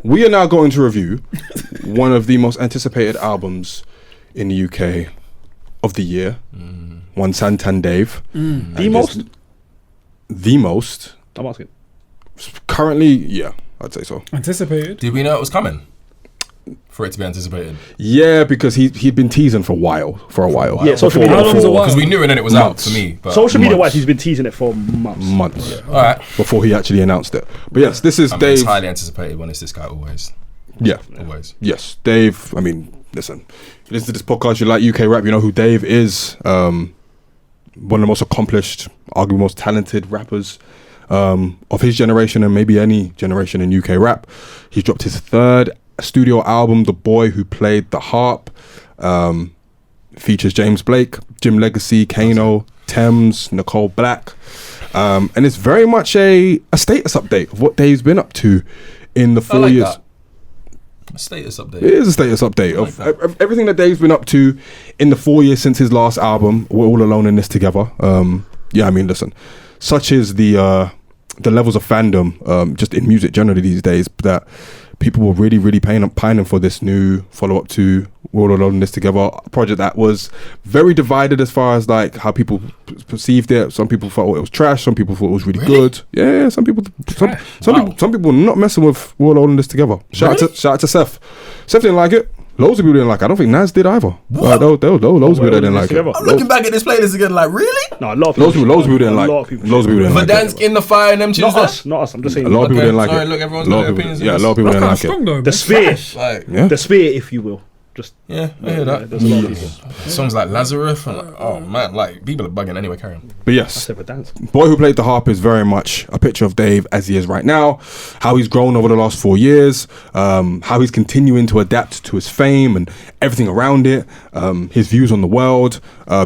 we are now going to review one of the most anticipated albums in the UK of the year. One Santan Dave. The most? The most. I'm asking. Currently, yeah, I'd say so. Anticipated. Did we know it was coming? For it to be anticipated? Yeah, because he'd been teasing for a while. Yeah, social media. How long's a while? Because we knew it and it was Months. out for me. But Social media wise, he's been teasing it for months. Months. all right. Before he actually announced it. But yes, this is I mean, Dave. it's highly anticipated when it's this guy always. Yeah. Always. Yes, Dave. I mean, listen. You listen to this podcast, you like UK rap, you know who Dave is. One of the most accomplished, arguably most talented rappers of his generation and maybe any generation in UK rap. He's dropped his third studio album, The Boy Who Played the Harp. Features James Blake, Jim Legxacy, Kano, Tems, Nicole Black. And it's very much a status update of what Dave's been up to in the 4 years. That. A status update. It is a status update of everything that Dave's been up to in the 4 years since his last album. We're all alone in this together. Yeah, I mean, listen, such is the levels of fandom just in music generally these days that people were really pining for this new follow-up to We're All Alone in This Together, a project that was very divided as far as like how people perceived it. Some people thought it was trash. Some people thought it was really good. Yeah, some people were not messing with We're All Alone in This Together. Shout out to Seth. Seth didn't like it. Loads of people didn't like it. I don't think Nas did either. There were loads of people that didn't like it. I'm looking back at this playlist again like, really? No, a lot of people. Loads of people didn't like it. Loads of people didn't like it. Verdansk in the fire and them tunes. Not us. I'm just saying. A lot of people didn't like Sorry, it. look, everyone's got their opinions. Yeah, a lot of people didn't like Strong it. though. The sphere. Like, The sphere, if you will. Just yeah, I hear that. There's a lot of people. Songs like Lazarus and like, oh man, like people are bugging anyway. Carry on. But yes, Except for dance. Boy Who Played the Harp is very much a picture of Dave as he is right now, how he's grown over the last 4 years, how he's continuing to adapt to his fame and everything around it, his views on the world,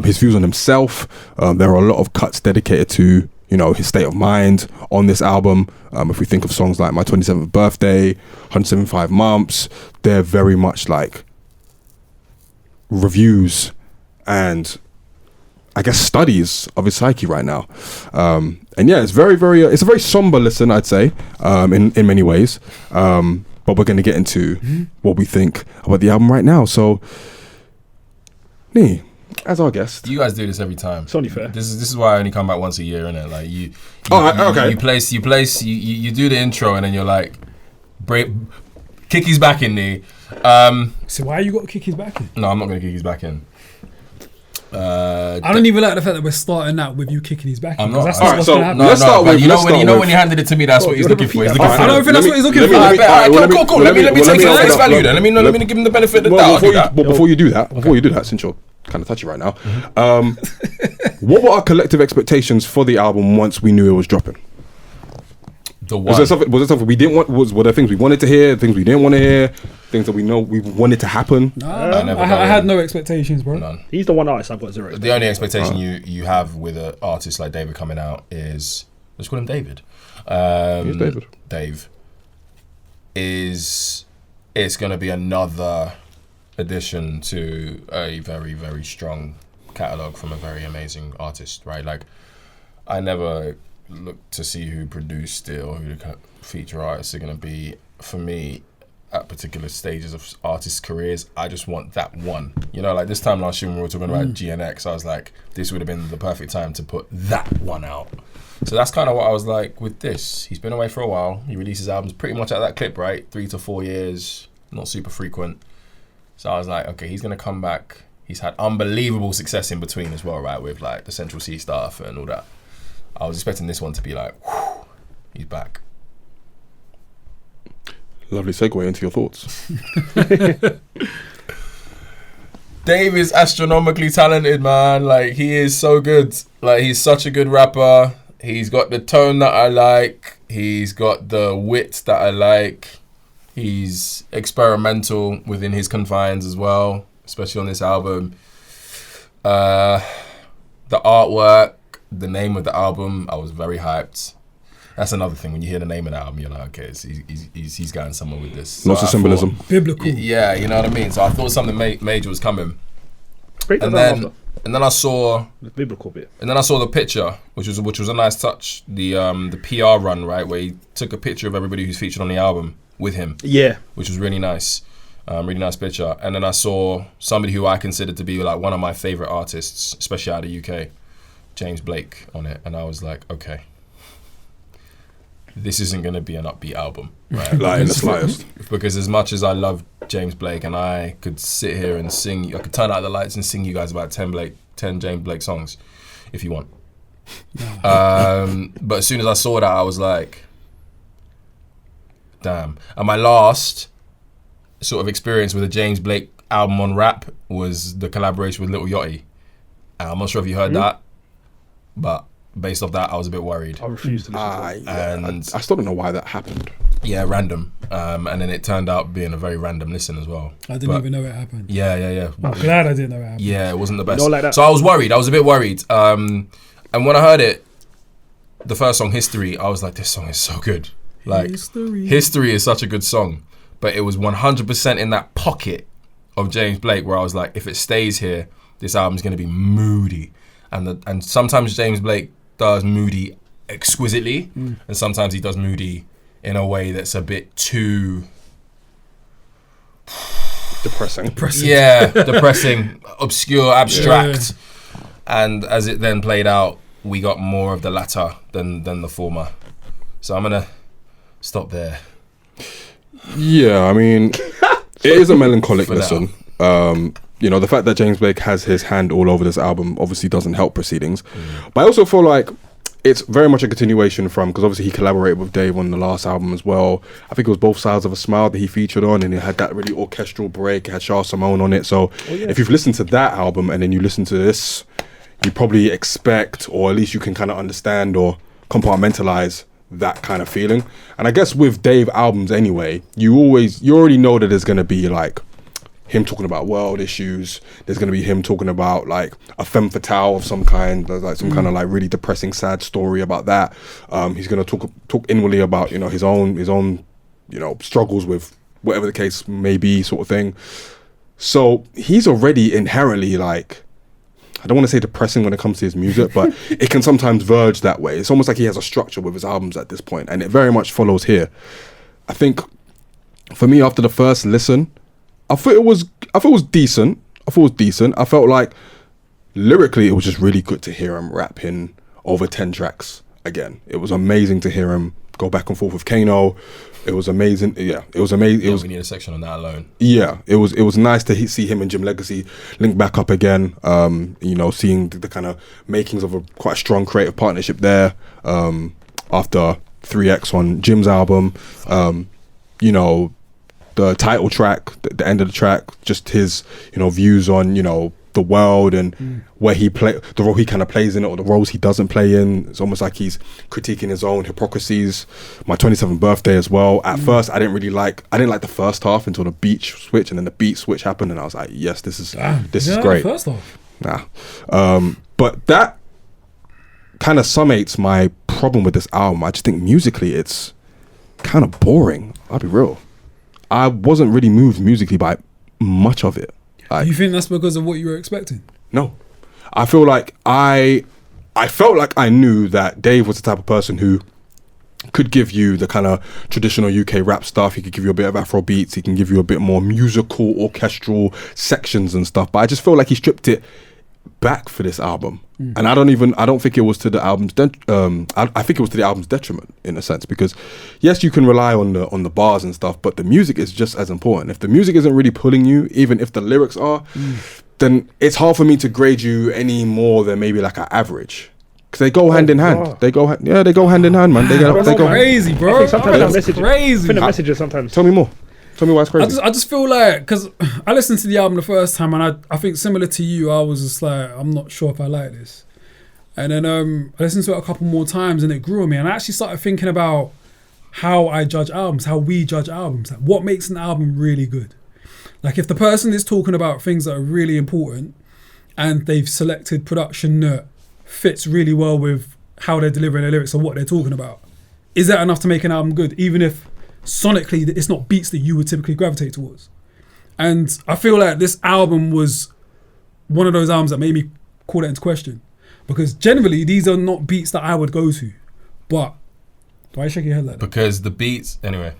his views on himself. There are a lot of cuts dedicated to, you know, his state of mind on this album. If we think of songs like My 27th Birthday, 175 Months, they're very much like reviews and I guess studies of his psyche right now. And yeah, it's it's a very somber listen, I'd say, in many ways. But we're going to get into what we think about the album right now. So, Nee, as our guest. You guys do this every time. It's only fair. This is why I only come back once a year, innit? Like you do the intro and then you're like, kick his back in me. So why you got to kick his back in? No, I'm not going to kick his back in. I don't even like the fact that we're starting out with you kicking his back in. I'm not. That's Alright, what's so gonna happen. let's start with- when you handed it to me, that's what he's looking for. He's looking for. I don't think that's what he's looking for. Cool. Let me take it at face value then. Let me give him the benefit of the doubt. Before you do that, since you're kind of touchy right now, what were our collective expectations for the album once we knew it was dropping? Was there something we didn't want? Were there things we wanted to hear, things we didn't want to hear, things that we know we wanted to happen? I had no expectations, bro. None. He's the one artist I've got zero. The only expectation you have with an artist like David coming out is, let's call him David. Who's David? Dave. It's going to be another addition to a very, very strong catalogue from a very amazing artist, right? Like, I never look to see who produced it or who the feature artists are going to be. For me, at particular stages of artists' careers, I just want that one. You know, like this time last year when we were talking about GNX, I was like, this would have been the perfect time to put that one out. So that's kind of what I was like with this. He's been away for a while. He releases albums pretty much at that clip, right? 3 to 4 years, not super frequent. So I was like, okay, he's going to come back. He's had unbelievable success in between as well, right? With like the Central C stuff and all that. I was expecting this one to be like, whew, he's back. Lovely segue into your thoughts. Dave is astronomically talented, man. Like, he is so good. Like, he's such a good rapper. He's got the tone that I like. He's got the wit that I like. He's experimental within his confines as well, especially on this album. The artwork, the name of the album, I was very hyped. That's another thing. When you hear the name of the album, you're like, okay, so he's going somewhere with this. Lots of symbolism. Biblical. Yeah, you know what I mean? So I thought something major was coming. And then I saw the biblical bit. And then I saw the picture, which was a nice touch. The PR run, right, where he took a picture of everybody who's featured on the album with him. Yeah. Which was really nice. Really nice picture. And then I saw somebody who I consider to be like one of my favorite artists, especially out of the UK, James Blake, on it. And I was like, okay, this isn't going to be an upbeat album, right? Like in the slightest. Because as much as I love James Blake, and I could sit here and sing, I could turn out the lights and sing you guys about 10 James Blake songs if you want. But as soon as I saw that, I was like, damn. And my last sort of experience with a James Blake album on rap was the collaboration with Lil Yachty. I'm not sure if you heard that, but based off that, I was a bit worried. I refused to listen to And I still don't know why that happened. Yeah, random. And then it turned out being a very random listen as well. I didn't even know it happened. Yeah. I'm glad I didn't know it happened. Yeah, it wasn't the best. Not like that. So I was worried. I was a bit worried. And when I heard it, the first song, History, I was like, this song is so good. Like, History is such a good song. But it was 100% in that pocket of James Blake where I was like, if it stays here, this album's going to be moody. And sometimes James Blake does moody exquisitely, and sometimes he does moody in a way that's a bit too Depressing. Yeah, depressing, obscure, abstract. Yeah. And as it then played out, we got more of the latter than the former. So I'm gonna stop there. Yeah, I mean, it is a melancholic listen. You know, the fact that James Blake has his hand all over this album obviously doesn't help proceedings. But I also feel like it's very much a continuation from, because obviously he collaborated with Dave on the last album as well. I think it was Both Sides of a Smile that he featured on, and it had that really orchestral break. It had Shah Simone on it. So if you've listened to that album and then you listen to this, you probably expect, or at least you can kind of understand or compartmentalize that kind of feeling. And I guess with Dave albums anyway, you already know that there's going to be like him talking about world issues. There's going to be him talking about like a femme fatale of some kind. There's like some kind of like really depressing, sad story about that. He's going to talk inwardly about, you know, his own, you know, struggles with whatever the case may be, sort of thing. So he's already inherently like, I don't want to say depressing when it comes to his music, but it can sometimes verge that way. It's almost like he has a structure with his albums at this point, and it very much follows here. I think for me, after the first listen, I thought it was decent. I felt like lyrically it was just really good to hear him rapping over 10 tracks again. It was amazing to hear him go back and forth with Kano. It was amazing. Yeah, it was amazing. We need a section on that alone. Yeah, it was nice to see him and Jim Legxacy link back up again. You know, seeing the kind of makings of a quite strong creative partnership there. After 3X on Jim's album, you know, the title track, the end of the track, just his, you know, views on, you know, the world and where he the role he kind of plays in it, or the roles he doesn't play in. It's almost like he's critiquing his own hypocrisies. My 27th birthday as well. At first, I didn't like the first half until the beat switch, and then the beat switch happened, and I was like, yes, this is great. First half. But that kind of summates my problem with this album. I just think musically it's kind of boring. I'll be real. I wasn't really moved musically by much of it. Do you think that's because of what you were expecting? No. I feel like I felt like I knew that Dave was the type of person who could give you the kind of traditional UK rap stuff. He could give you a bit of Afro beats. He can give you a bit more musical, orchestral sections and stuff. But I just feel like he stripped it back for this album. And I don't think it was to the album's I think it was to the album's detriment in a sense, because yes, you can rely on the bars and stuff, but the music is just as important. If the music isn't really pulling you, even if the lyrics are, then it's hard for me to grade you any more than maybe like an average, because they go hand in hand. They go hand in hand, man. They go crazy, bro. I think sometimes That's crazy. I think the messages sometimes. Tell me more. Tell me why it's crazy. I just feel like, because I listened to the album the first time, and I think similar to you, I was just like, I'm not sure if I like this. And then I listened to it a couple more times, and it grew on me. And I actually started thinking about how I judge albums, how we judge albums. Like, what makes an album really good? Like, if the person is talking about things that are really important, and they've selected production that fits really well with how they're delivering their lyrics and what they're talking about, is that enough to make an album good, even if sonically it's not beats that you would typically gravitate towards? And I feel like this album was one of those albums that made me call that into question, because generally these are not beats that I would go to, but Why are you shaking your head like that? Because the beats, anyway.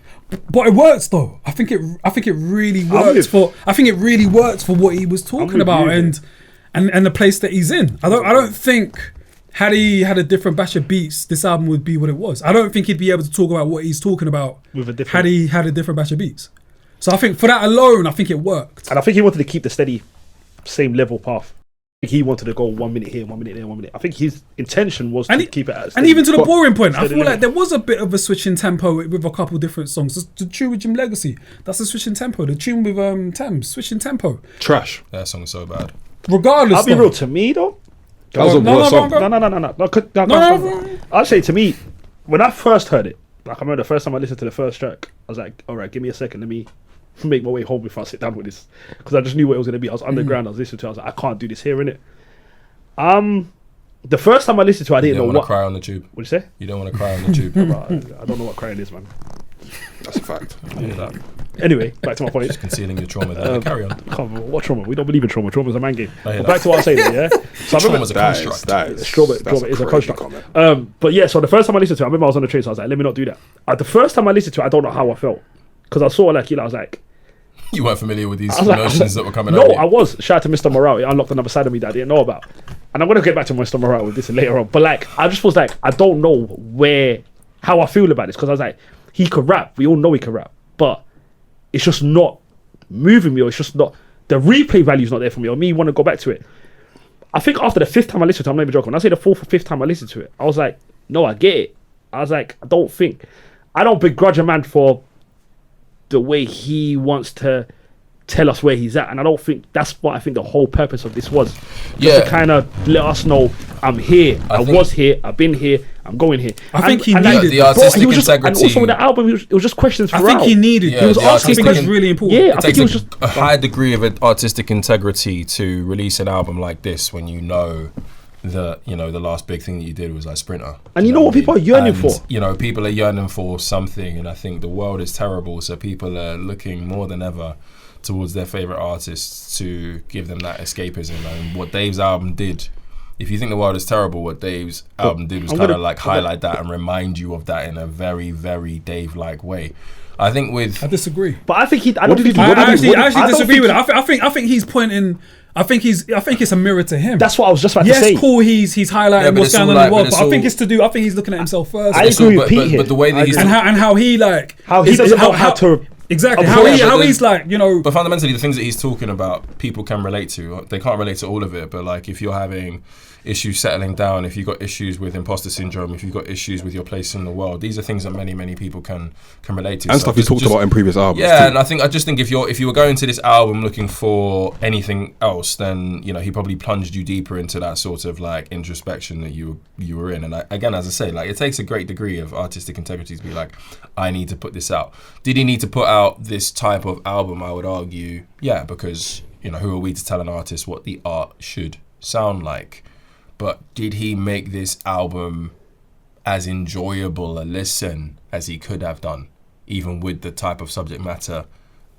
But it works though. I think it really works for what he was talking about and the place that he's in. I don't think had he had a different batch of beats, this album would be what it was. I don't think he'd be able to talk about what he's talking about had he had a different batch of beats. So I think for that alone, I think it worked. And I think he wanted to keep the steady, same level path. He wanted to go 1 minute here, 1 minute there, 1 minute. I think his intention was to keep it at and even to the boring point, I feel like there was a bit of a switch in tempo with a couple different songs. The tune with Jim Legxacy, that's a switch in tempo. The tune with Tems, switch in tempo. Trash. That song's so bad. Regardless, I'll be real, to me though. That was a worse song. No. I'll say to me, when I first heard it, like I remember the first time I listened to the first track, I was like, all right, give me a second, let me make my way home before I sit down with this, because I just knew what it was going to be. I was underground, I was listening to it, I was like, I can't do this here, innit? The first time I listened to it, I didn't know what. You don't want to cry on the tube. What'd you say? You don't want to cry on the tube. I don't know what crying is, man. That's a fact. Anyway, back to my point. Just concealing your trauma there. Carry on. What trauma? We don't believe in trauma. Trauma's a man game. But back to what I was saying, yeah? So I remember Trauma's a construct. trauma is a construct. But yeah, so the first time I listened to it, I remember I was on the train, so I was like, let me not do that. The first time I listened to it, I don't know how I felt. Because I saw like, I was like, you weren't familiar with these emotions that were coming out. No, I was. Shout out to Mr. Morale. It unlocked another side of me that I didn't know about. And I'm going to get back to Mr. Morale with this later on. But like, I just was like, I don't know how I feel about this. Because I was like, he could rap. We all know he can rap. But it's just not moving me, or it's just not, the replay value is not there for me, or me want to go back to it. I think after the fifth time I listened to it, I'm not even joking, when I say the fourth or fifth time I listened to it, I was like, no, I get it. I was like, I don't begrudge a man for the way he wants to tell us where he's at, and I don't think that's what I think the whole purpose of this was. Just to kind of let us know, I'm here, I was here, I've been here, I'm going here. I think he needed the artistic integrity. And also with the album, it was just questions throughout. I think he needed. He was asking because it's really important. Yeah, I think it was just a high degree of artistic integrity to release an album like this when you know that the last big thing that you did was like Sprinter. And you know what people are yearning for? People are yearning for something, and I think the world is terrible, so people are looking more than ever towards their favorite artists to give them that escapism. And what Dave's album did, if you think the world is terrible, what Dave's album did was kind of like highlight that and remind you of that in a very, very Dave-like way. I disagree. But I think I actually disagree with it. I think he's pointing. I think it's a mirror to him. That's what I was just about to say. Yes, cool. He's highlighting what's going on in the world, but I think it's to do. I think he's looking at himself first. I agree with Pete here. But the way that he's how he doesn't know how to. Exactly. How he's like, But fundamentally, the things that he's talking about, people can relate to. They can't relate to all of it, but like if you're having issues settling down, if you've got issues with imposter syndrome, if you've got issues with your place in the world, these are things that many people can relate to. And stuff he talked about in previous albums. Yeah, too. and I just think if you were going to this album looking for anything else, then he probably plunged you deeper into that sort of like introspection that you were in. And again, as I say, like it takes a great degree of artistic integrity to be like, I need to put this out. Did he need to put out this type of album? I would argue, yeah, because who are we to tell an artist what the art should sound like? But did he make this album as enjoyable a listen as he could have done, even with the type of subject matter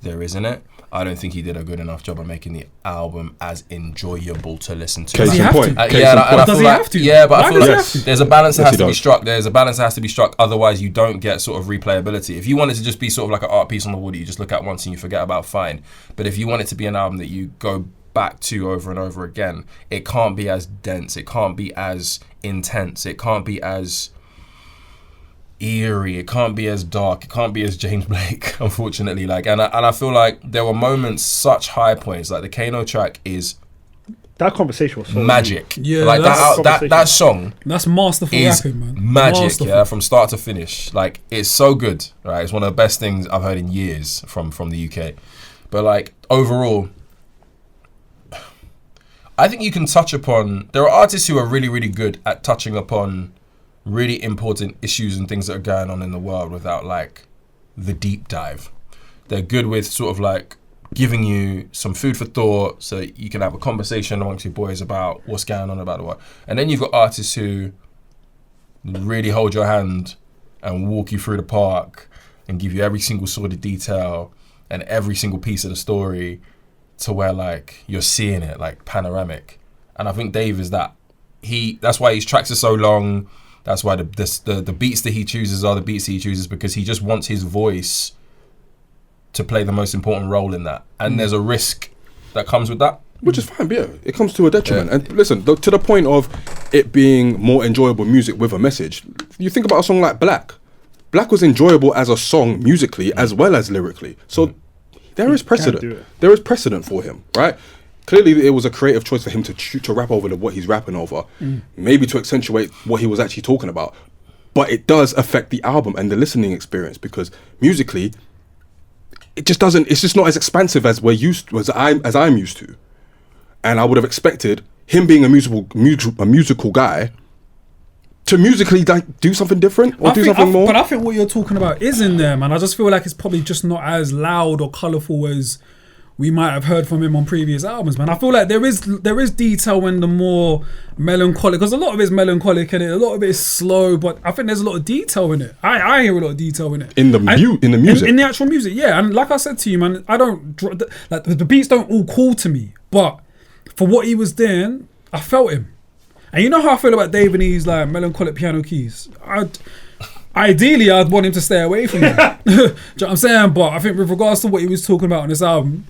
there is in it? I don't think he did a good enough job of making the album as enjoyable to listen to. Does he have to? Does he have to? Yeah, but I feel like there's a balance that has to be struck. There's a balance that has to be struck. Otherwise, you don't get sort of replayability. If you want it to just be sort of like an art piece on the wall that you just look at once and you forget about, fine. But if you want it to be an album that you go back to over and over again, it can't be as dense, it can't be as intense, it can't be as eerie, it can't be as dark, it can't be as James Blake, unfortunately. And I feel like there were moments, such high points, like the Kano track is that conversation was so magic. Yeah, like that song, that's masterful rapping, man. Magic, masterful. Yeah, from start to finish. Like it's so good, right? It's one of the best things I've heard in years from the UK. But like overall, I think you can touch upon, there are artists who are really, really good at touching upon really important issues and things that are going on in the world without like the deep dive. They're good with sort of like giving you some food for thought so you can have a conversation amongst your boys about what's going on about the world. And then you've got artists who really hold your hand and walk you through the park and give you every single sort of detail and every single piece of the story to where like you're seeing it like panoramic. And I think Dave is that. That's why his tracks are so long. That's why the beats that he chooses are the beats that he chooses, because he just wants his voice to play the most important role in that. And there's a risk that comes with that. Which is fine, but yeah, it comes to a detriment. And listen, to the point of it being more enjoyable music with a message, you think about a song like Black. Black was enjoyable as a song musically as well as lyrically. So there is precedent. There is precedent for him, right? Clearly, it was a creative choice for him to rap over what he's rapping over, maybe to accentuate what he was actually talking about. But it does affect the album and the listening experience, because musically, it just doesn't. It's just not as expansive as I'm used to. And I would have expected him, being a musical guy, to musically do something different or do something more. But I think what you're talking about is in there, man. I just feel like it's probably just not as loud or colourful as we might have heard from him on previous albums, man. I feel like there is detail in the more melancholic, because a lot of it's melancholic and a lot of it is slow, but I think there's a lot of detail in it. I hear a lot of detail in it. In the music. In the actual music, yeah. And like I said to you, man, I don't... Like, the beats don't all call to me, but for what he was doing, I felt him. And you know how I feel about Dave and his like melancholic piano keys? Ideally, I'd want him to stay away from them. Do you know what I'm saying? But I think with regards to what he was talking about on this album,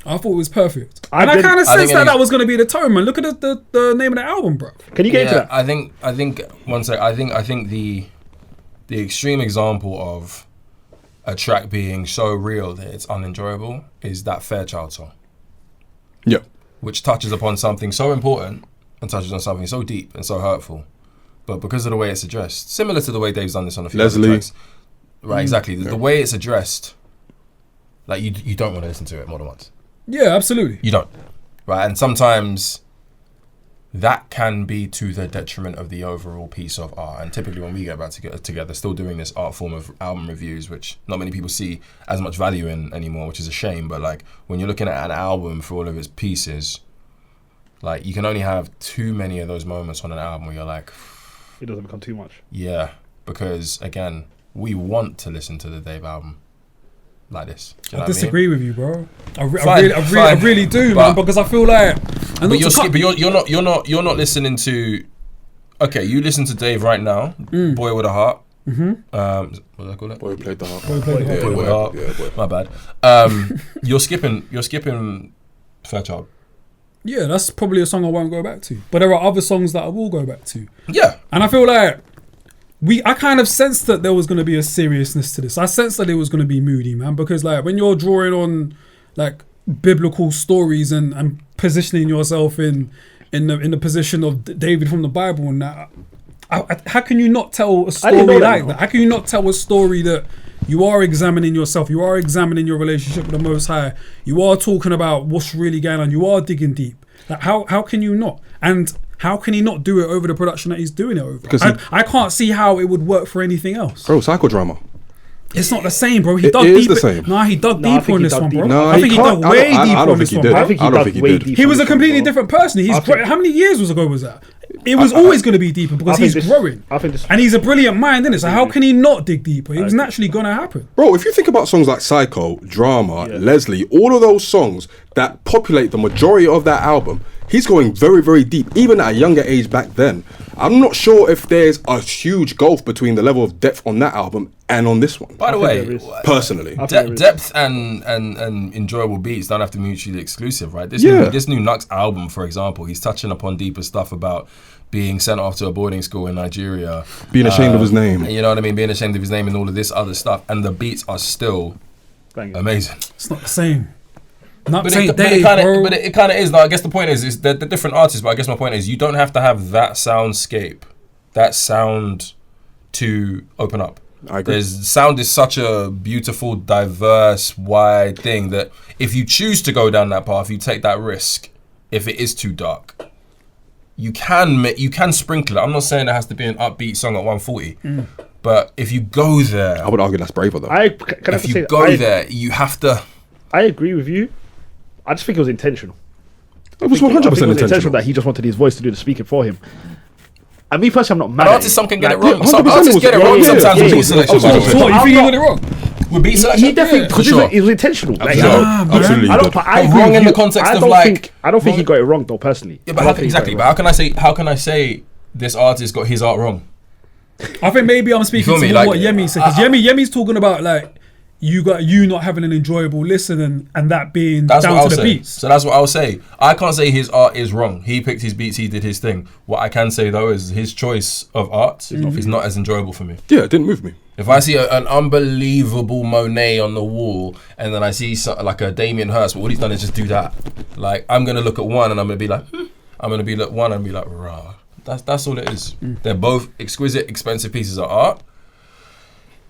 I thought it was perfect. I kind of sensed that was going to be the tone, man. Look at the name of the album, bro. Can you get into that? I think one sec. I think the extreme example of a track being so real that it's unenjoyable is that Fairchild song. Yeah. Which touches upon something so important and touches on something so deep and so hurtful, but because of the way it's addressed, similar to the way Dave's done this on a few other tracks, right? Exactly. The way it's addressed, like you don't want to listen to it more than once. Yeah, absolutely. You don't, right? And sometimes that can be to the detriment of the overall piece of art. And typically when we get back together, still doing this art form of album reviews, which not many people see as much value in anymore, which is a shame. But like when you're looking at an album for all of its pieces, like you can only have too many of those moments on an album where you're like, it doesn't become too much. Yeah, because again, we want to listen to the Dave album like this. I disagree with you, bro. I really do, man, because I feel like. But you're not listening to. Okay, you listen to Dave right now, Boy with a Heart. What did I call it? Boy played the harp. Boy with a Heart. Yeah, my bad. You're skipping Fairchild. Yeah, that's probably a song I won't go back to. But there are other songs that I will go back to. Yeah. And I feel like I kind of sensed that there was going to be a seriousness to this. I sensed that it was going to be moody, man, because like when you're drawing on like biblical stories and positioning yourself in the position of David from the Bible and that, how can you not tell a story like that? How can you not tell a story that you are examining yourself, you are examining your relationship with the Most High, you are talking about what's really going on, you are digging deep? Like how can you not? And how can he not do it over the production that he's doing it over? Because I can't see how it would work for anything else. Bro, psychodrama. It's not the same, bro. He dug deeper. It is deep. the same. Nah, he dug deeper on this one, bro. No, I think he dug way deeper on this one, bro. I think he dug way deeper. He was a completely different person. How many years ago was that? It was always going to be deeper because he's growing. And he's a brilliant mind, isn't it? So how can he not dig deeper? It was naturally going to happen. Bro, if you think about songs like Psycho, Drama, Leslie, all of those songs that populate the majority of that album, he's going very, very deep, even at a younger age back then. I'm not sure if there's a huge gulf between the level of depth on that album and on this one. By the way, personally, depth and enjoyable beats don't have to be mutually exclusive, right? This new Nux album, for example, he's touching upon deeper stuff about being sent off to a boarding school in Nigeria, being ashamed of his name. You know what I mean? Being ashamed of his name and all of this other stuff, and the beats are still amazing. It's not the same. But it kind of is. Now, I guess the point is they're different artists. But I guess my point is you don't have to have that soundscape, that sound to open up. I agree. Sound is such a beautiful, diverse, wide thing that if you choose to go down that path, you take that risk. If it is too dark, you can sprinkle it. I'm not saying it has to be an upbeat song at 140, but if you go there, I would argue that's braver though. If you go there, you have to. I agree with you. I just think it was intentional. It was 100% intentional that he just wanted his voice to do the speaking for him. And me personally, I'm not mad. Artists, some can get it wrong. Some artists get it wrong sometimes with beat selection. You think he got it wrong? With beat selection? He definitely, because it was intentional. Absolutely. I agree wrong in the context of like. I don't think he got it wrong though, personally. Yeah, but exactly. But how can I say this artist got his art wrong? I think maybe I'm speaking feel to me? what Like, Yemi said, because Yemi's talking about like you not having an enjoyable listen and that being That's what down I'll to the say. beats. So that's what I'll say. I can't say his art is wrong. He picked his beats, he did his thing. What I can say though is his choice of art is not as enjoyable for me. Yeah, it didn't move me. If I see an unbelievable Monet on the wall and then I see like a Damien Hirst, but what he's done is just do that. Like, I'm going to look at one and I'm going to be like, I'm going to be look one and be like, rah. That's all it is. They're both exquisite, expensive pieces of art,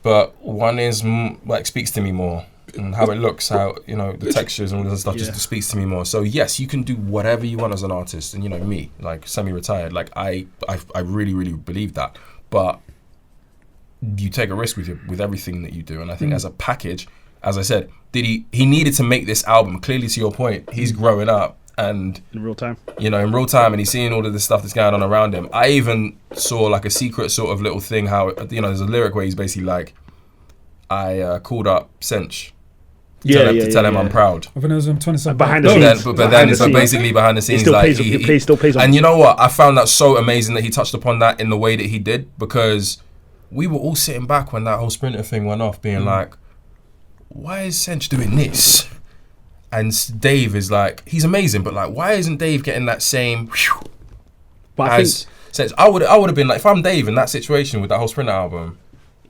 but one is like speaks to me more. And how it looks, how, you know, the textures and all this stuff just speaks to me more. So yes, you can do whatever you want as an artist. And you know, me, like semi-retired, like I really, really believe that. But you take a risk with everything that you do. And I think as a package, as I said, he needed to make this album. Clearly, to your point, he's growing up and in real time. You know, in real time, and he's seeing all of this stuff that's going on around him. I even saw like a secret sort of little thing how, you know, there's a lyric where he's basically like, I called up Sench. To tell him I'm proud. I think it was 27 behind the scenes. But then basically behind the scenes, still like still plays on. And you know what? I found that so amazing that he touched upon that in the way that he did, because we were all sitting back when that whole Sprinter thing went off, being like, why is Sench doing this? And Dave is like, he's amazing, but like, why isn't Dave getting that same? But as Sench? I would have been like, if I'm Dave in that situation with that whole Sprinter album,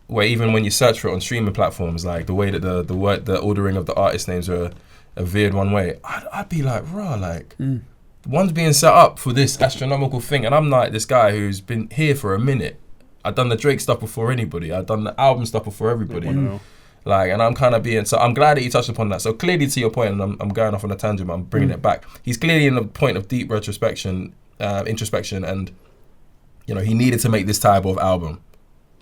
where even when you search for it on streaming platforms, like the way that the ordering of the artist names are veered one way, I'd be like, raw, like one's being set up for this astronomical thing, and I'm like this guy who's been here for a minute. I've done the Drake stuff before anybody. I've done the album stuff before everybody. Like, and I'm kind of being, so I'm glad that you touched upon that. So clearly, to your point, and I'm going off on a tangent, but I'm bringing it back. He's clearly in a point of deep introspection, and you know, he needed to make this type of album.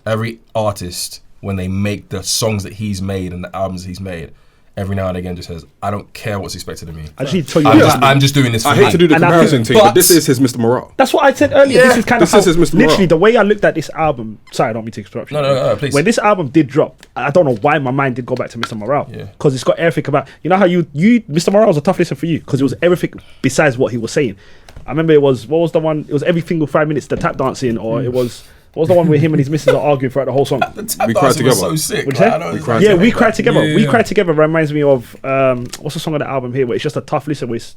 Every artist, when they make the songs that he's made and the albums he's made, every now and again just says, I don't care what's expected of me. I just need to tell you, I'm just doing this for I me. hate to do the comparison thing, but this is his Mr. Morale. That's what I said earlier. Yeah, this is kind of this is his Mr. literally Morale. the way I looked at this album. Sorry, I don't mean to interrupt you. No, please. When this album did drop, I don't know why my mind did go back to Mr. Morale. Yeah. Because it's got everything about, you know how you Mr. Morale was a tough listen for you because it was everything besides what he was saying. I remember it was, what was the one? It was every single 5 minutes the tap dancing, or it was. What was the one where him and his missus are arguing throughout the whole song? We cried together. So sick. What'd you say? We cried Yeah, together. We Cried Together. Yeah, We yeah. Cried Together reminds me of what's the song on the album here where it's just a tough listen where it's,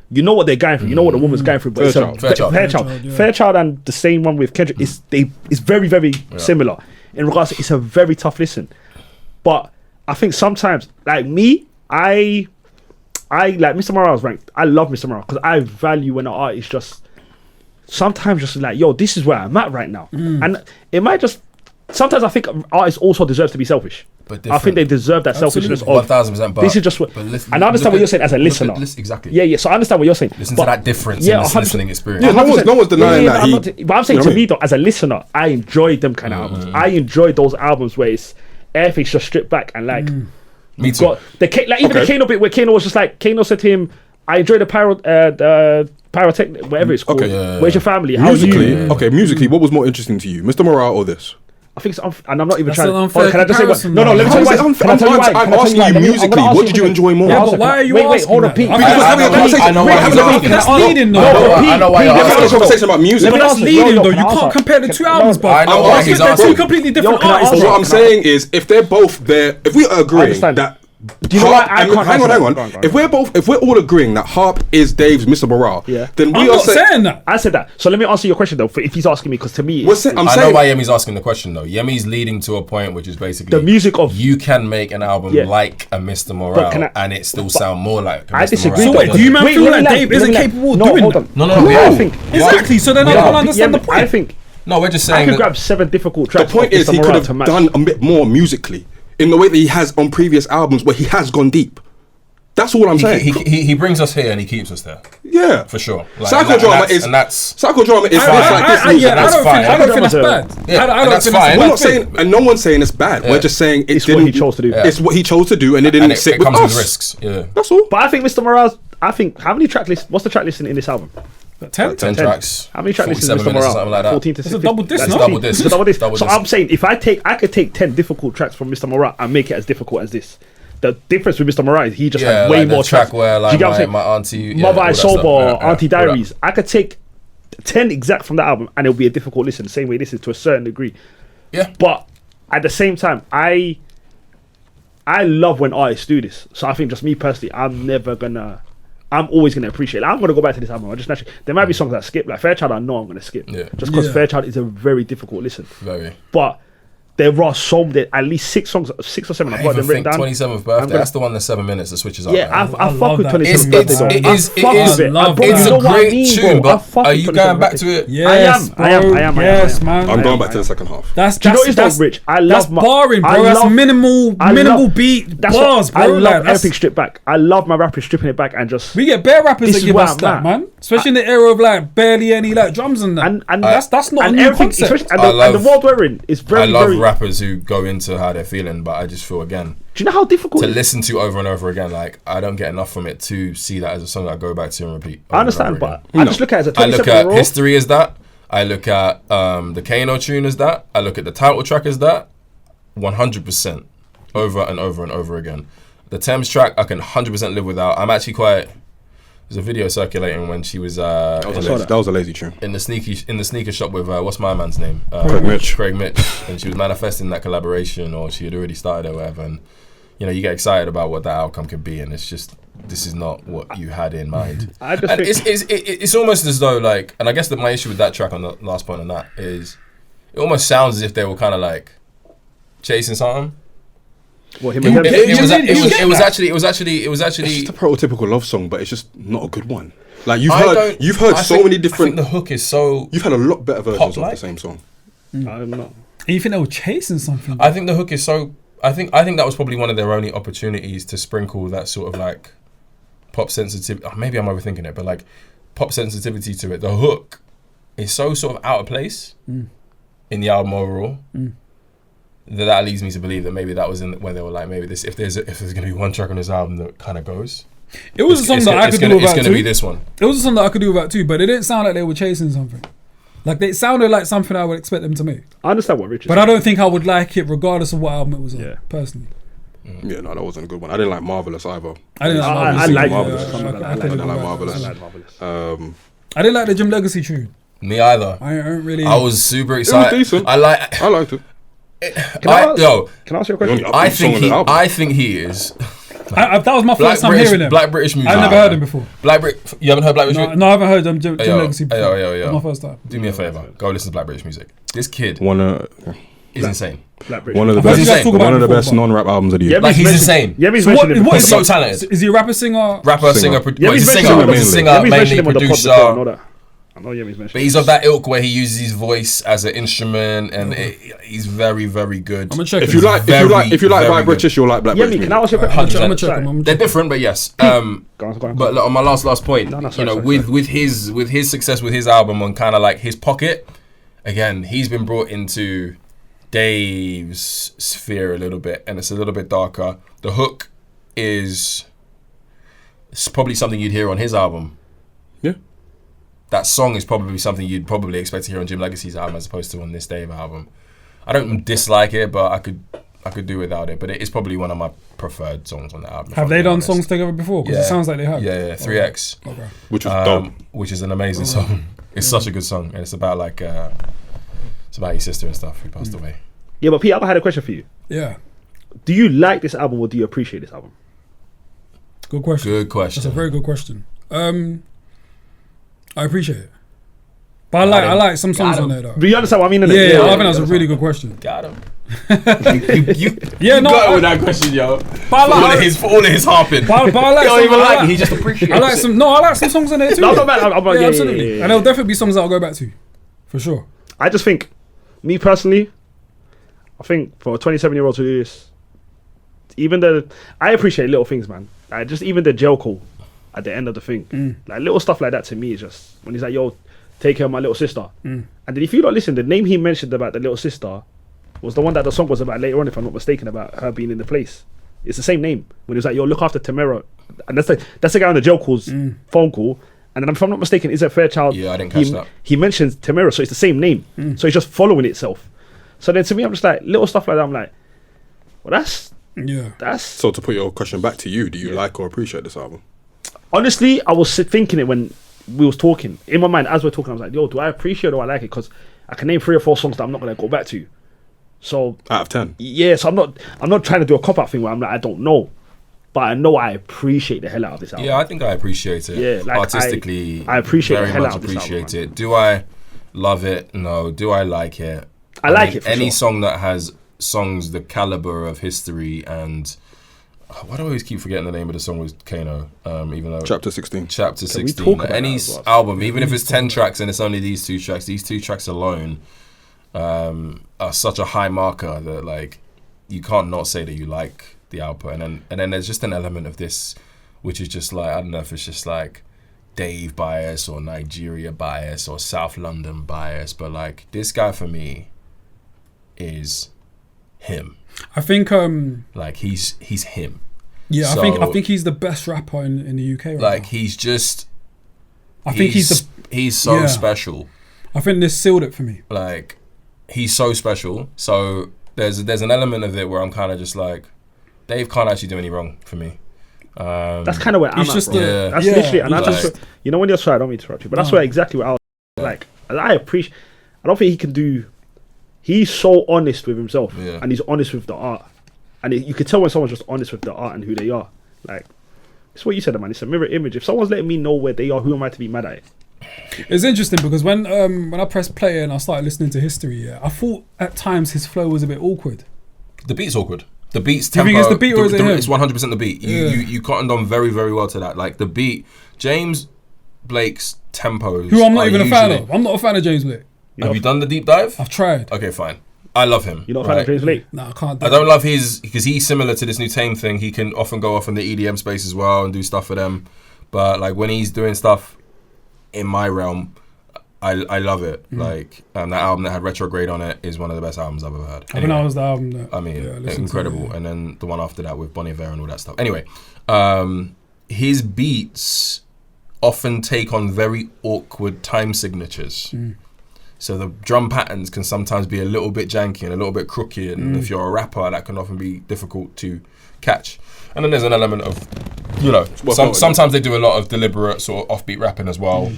you know what they're going through, you know what the woman's going through, but Fairchild. it's Fairchild. Yeah. Fairchild, and the same one with Kendrick is it's very, very similar in regards to, it's a very tough listen. But I think sometimes, like me, I like Mr. Morale's ranked. I love Mr. Morale because I value when an artist just sometimes just like, yo, this is where I'm at right now. And it might just, sometimes I think artists also deserve to be selfish. But I think they deserve that selfishness of 1000%. But this is just what, and I understand what you're saying as a listener. Exactly. Yeah, so I understand what you're saying. Listen But- to that difference yeah, in this 100%. listening experience. Yeah, no one's denying that I'm he- not- but I'm saying you know to what I me mean? though, as a listener, I enjoy them kind of albums. I enjoy those albums where it's everything's just stripped back and like Me too. got the like even Okay. the Kano bit where Kano was just like, Kano said to him, I enjoy the pyrotechnic, whatever it's called. Okay. Where's your family? How Musically, you? musically, what was more interesting to you, Mr. Morale or this? I think it's and I'm not even That's trying. an unfair Hold on, can I just say what? comparison, No, though. let me How tell you is it why. unfair? Can I tell you why? I'm Can I tell asking why? you Let me- I'm musically, gonna ask what you did you something. enjoy more? Yeah, I'll but say- why are you wait, asking hold on, that? Pete. I Because we're having a conversation. I know We're why having he's a asking. conversation. That's leading though. No, But Pete, I know why Pete, you're let me We're having a answer. conversation about music. Let me that's answer. leading Yo, though. can You I can't answer? compare the two No, albums, but I know why he's they're two asking. completely different can I artists. answer? But what I'm saying is, if they're both there, if we are agreeing understand. that. Do you know why I Harp- can't hang on, answer hang that? on. Go on. If we're all agreeing that Harp is Dave's Mr. Morale, Yeah. then we I'm are not saying that. I said that. So let me answer your question though. If he's asking me, because to me, I'm I know saying why Yemi's asking the question though. Yemi's leading to a point which is basically The music of- you can make an album Yeah. like a Mr. Morale can I- and it still sound more like a I Mr. disagree. Morale. So wait, do you man Wait, feel let like me Dave land, isn't let me capable of land. doing hold that? on. No, I no. think. Exactly. So then I don't understand the point. I think No, we're just I saying could that grab 7 difficult the tracks. point of is Mr. he could Morale to have match. done a bit more musically in the way that he has on previous albums where he has gone deep. That's all I'm saying. he brings us here and he keeps us there Yeah, for sure. Like, Psychodrama is and that's psychodrama is I like this. music. don't think fine. that's Psychodrama's bad. Yeah, I and don't that's think fine. that's a We're bad not thing. saying, and no one's saying it's bad. We're just saying it It's what didn't. he chose to do. It's what he chose to do, and it didn't and it sit with comes us. with risks. Yeah, That's all. But I think Mr. Morale's. I think how many track lists? What's the track listing in this album? 10? 10 tracks. How many track lists is 47 Mr. minutes or Morale? something like that. 14 to It's a 16. double disc, That's no? Double disc. It's a double disc. Double So disc. I'm saying if I could take 10 difficult tracks from Mr. Morale and make it as difficult as this. The difference with Mr. Morale is he just had way like more the track tracks. where Do like you get what I'm saying? my auntie, yeah, Mother all I that Sober, stuff. Yeah, Auntie all that. Diaries. I could take 10 exact from the album and it'll be a difficult listen, the same way this is to a certain degree. Yeah. But at the same time, I love when artists do this. So I think just me personally, I'm always gonna appreciate it. I'm gonna go back to this album. I just naturally, there might be songs that I skip. Like Fairchild, I know I'm gonna skip. Yeah. Just because Yeah. Fairchild is a very difficult listen. Very. But there are at least 6 songs, 6 or 7. I've I got even them written think down. 27th birthday. gonna- That's the one that's 7 minutes that switches up. Yeah, man. I fuck love with that. 27th It's- birthday. it though. is- I fuck it is- with it. love Bro, that. you It's know a what I great mean, tune, bro. I but fuck are with you 27th going back birthday. to it? Yes, I am. Yes, man. I'm going back I to am. the second half. That's Do you know what is that's though, Rich? I that's love my barring, bro. I That's love- minimal I love- beat That's bars, what, bro. I love Like, that's- everything stripped back. I love my rappers stripping it back and just We get bare rappers This that is give where us I'm that, at. man. Especially in the era of like barely any like drums and that. and that's not a and new everything, concept. especially- I and the love- world we're in is very I love very. rappers who go into how they're feeling, but I just feel again Do you know how difficult to it is? listen to over and over again. Like I don't get enough from it to see that as a song that I go back to and repeat. I understand, but I just look at it as a I look 27 at year old. history as that. I look at the Kano tune as that. I look at the title track as that. 100% over and over and over again. The Tems track I can 100% live without. I'm actually quite. There's a video circulating when she was That was a lazy tune. in the sneaker shop with what's my man's name? Craig Mitch. And she was manifesting that collaboration, or she had already started or whatever. And you get excited about what that outcome could be, and it's just this is not what you had in mind. I just And think it's almost as though like, and I guess that my issue with that track on the last point on that is, it almost sounds as if they were kind of like chasing something. what him You- and them. you- It was really- you get that? actually It's just a prototypical love song, but it's just not a good one. Like you've I heard don't- so many different. I think the hook is so. You've had a lot better versions of Pop-like? the same song. I don't know. And you think they were chasing something? I think the hook is so. I think that was probably one of their only opportunities to sprinkle that sort of like pop sensitivity. Maybe I'm overthinking it, but like pop sensitivity to it. The hook is so sort of out of place in the album overall. That leads me to believe that maybe that was in where they were like, maybe this if there's going to be one track on this album that kind of goes. It was a song that I could do It's without going to be too. this one. It was a song that I could do without too, but it didn't sound like they were chasing something. Like it sounded like something I would expect them to make. I understand what Richard. But I don't think I would like it regardless of what album it was on, Yeah. personally. Yeah, no, that wasn't a good one. I didn't like Marvelous either. I didn't like I Marvelous. like Marvelous. I I couldn't didn't go like back. Marvelous. I like Marvelous. I didn't like the Jim Legxacy tune. Me either. I don't really. I was super excited. decent. I like. I liked it. Can I ask you a question? The only upbeat song on the album. I think he is that was my first time hearing him. Black British music. I've never heard him before. You haven't heard Black British No, music? no, I haven't heard Jim Yo, Legxacy before. yo. That's my first time. Do me a favor. Go listen to Black British music. This kid One of is insane. Black British. one of the I've heard you best guys talk about one of the it before, best but- non-rap albums of the year. Yeah, Like, he's insane. Yeah, he's So what, mentioned him. what He's is so he? talented. Is he a rapper, singer? Rapper, Singer. singer, Yeah, he's a he's singer, mentioned him. he's a singer, Yeah, he's mainly mentioned him on the pod producer. before. I know that. I know Yemi's mentioned. But he's of that ilk where he uses his voice as an instrument, and he's very, very good. I'm gonna check If him. you like Very, Black very British, you'll like Black Yemi, British. can I ask you a I'm question? gonna check him. They're different, but yes. Go on. But look, on my last point, No, sorry, with his success with his album on kind of like his pocket, again, he's been brought into Dave's sphere a little bit, and it's a little bit darker. The hook is it's probably something you'd hear on his album. Yeah. That song is probably something you'd probably expect to hear on Jim Legxacy's album as opposed to on this Dave album. I don't dislike it, but I could do without it. But it is probably one of my preferred songs on the album. Have they done songs together before? Because it sounds like they have. Yeah, 3X. Okay. Which was dope. Which is an amazing song. It's such a good song, and it's about like it's about your sister and stuff who passed away. Yeah, but Pete, I had a question for you. Yeah. Do you like this album or do you appreciate this album? Good question. Good question. That's a very good question. I appreciate it. But I like some songs on there though. Do you understand what I mean? Yeah, I think that's a really good question. Got him. Yeah, no, got it with that question, yo. but I like, For all of his harping. but I like He don't some, even I like like, it. He just appreciates I like it. some. No, I like some songs on there too. No, no, man. Yeah, absolutely. And there'll definitely be songs that I'll go back to, for sure. I just think, me personally, I think for a 27-year-old to do this, I appreciate little things, man. Like just even the jail call at the end of the thing, like little stuff like that to me is just when he's like, "Yo, take care of my little sister," and then if you don't listen, the name he mentioned about the little sister was the one that the song was about later on, if I'm not mistaken, about her being in the place. It's the same name when he was like, "Yo, look after Tamara," and that's the guy on the jail call's phone call. And then if I'm not mistaken, is it Fairchild? Yeah, I didn't catch that. He mentions Tamara, so it's the same name. So it's just following itself. So then to me, I'm just like, little stuff like that, I'm like, well, that's... So to put your question back to you, do you like or appreciate this album? Honestly, I was thinking it when we was talking. In my mind, as we're talking, I was like, yo, do I appreciate it or I like it? Because I can name 3 or 4 songs that I'm not going to go back to. So Out of 10. yeah, so I'm not trying to do a cop out thing where I'm like, I don't know, but I know I appreciate the hell out of this album. Yeah, I think I appreciate it. Yeah, like, artistically, I appreciate the very hell much out of this appreciate album, it. Do I love it? No. Do I like it? I like mean, it for any sure. song that has songs the caliber of History and why do I always keep forgetting the name of the song was Kano? Even though Chapter 16. Chapter Can we 16. talk about Any that as well? album, even if it's 10 tracks and it's only these two tracks alone are such a high marker that like you can't not say that you like the output. And then there's just an element of this which is just like, I don't know if it's just like Dave bias or Nigeria bias or South London bias, but like this guy for me is him. I think Like he's him. yeah, So- I think he's the best rapper in the UK right Like now. he's just I think he's so yeah. special. I think this sealed it for me. Like he's so special. So there's an element of it where I'm kind of just like, Dave can't actually do any wrong for me. That's kind of where I'm He's at, just bro. the- That's yeah, literally, and that's like- just, you know, when you're sorry, I don't mean to interrupt you, but that's No. where exactly what I was like. I appreciate. I don't think he can do. He's so honest with himself, Yeah. and he's honest with the art, and you can tell when someone's just honest with the art and who they are. Like, it's what you said, man. It's a mirror image. If someone's letting me know where they are, who am I to be mad at it? It's interesting because when I pressed play and I started listening to History, I thought at times his flow was a bit awkward. The beat's awkward. The beat's Do you tempo. think it's the beat or is it him? It's 100% the beat. Yeah. You cottoned on very, very well to that. Like the beat, James Blake's tempos. Who I'm not are even a fan usually- of. I'm not a fan of James Blake. Have you done the deep dive? I've tried. Okay, fine. I love him. You're not a fan of James Blake? No, I can't. Do I don't love his because he's similar to this new Tame thing. He can often go off in the EDM space as well and do stuff for them. But like when he's doing stuff in my realm, I love it. Like that album that had Retrograde on it is one of the best albums I've ever heard. I think that was the album that. I mean, yeah, I listened to, incredible. yeah. And then the one after that with Bon Iver and all that stuff. Anyway, his beats often take on very awkward time signatures. So the drum patterns can sometimes be a little bit janky and a little bit crooked. And if you're a rapper, that can often be difficult to catch. And then there's an element of, you know, sometimes they do a lot of deliberate sort of offbeat rapping as well.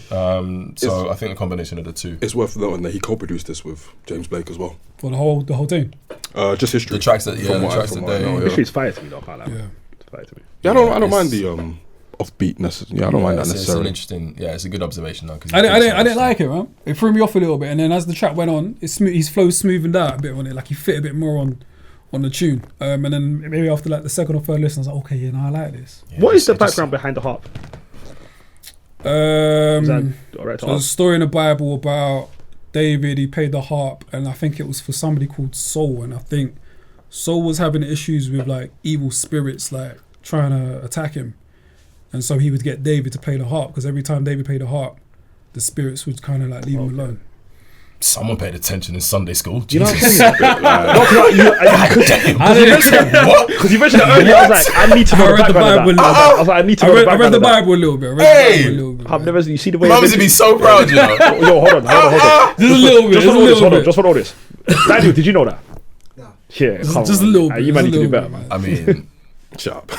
So I think a combination of the two. It's worth noting that he co-produced this with James Blake as well. For the whole thing. Just History. The tracks that, yeah, From the what I- tracks from that what I they... know, History's fire to me, though. I can't lie. Yeah. It's fire to me. Yeah, I don't it's- mind the offbeat necessarily. Yeah, I don't mind that It's an necessarily. interesting, it's a good observation though. I didn't like it, man. It threw me off a little bit, and then as the track went on, his flow smoothened out a bit on it. Like he fit a bit more on the tune. And then maybe after like the second or third listen, I was like, okay, yeah, no, I like this. What is the background behind the harp? Is that alright to So there's a ask? story in the Bible about David. He played the harp, and I think it was for somebody called Saul. And I think Saul was having issues with like evil spirits, like trying to attack him. And so he would get David to play the harp because every time David played the harp, the spirits would kind of like leave him alone. Someone paid attention in Sunday school. You know what I'm Jesus. saying? Because you mentioned it earlier, I was like, I need to know I the read the background of Bible. that. I was like, I need to know the I read background the of that. Bible a little bit. I've never seen. You see the way. Mums would be so proud, you know. Yo, hold on. Just a little bit. Just for all this. Daniel, did you know that? No. Yeah, come Just a on. little bit. You might just need a to do little better, bit, man. I mean, Shut up.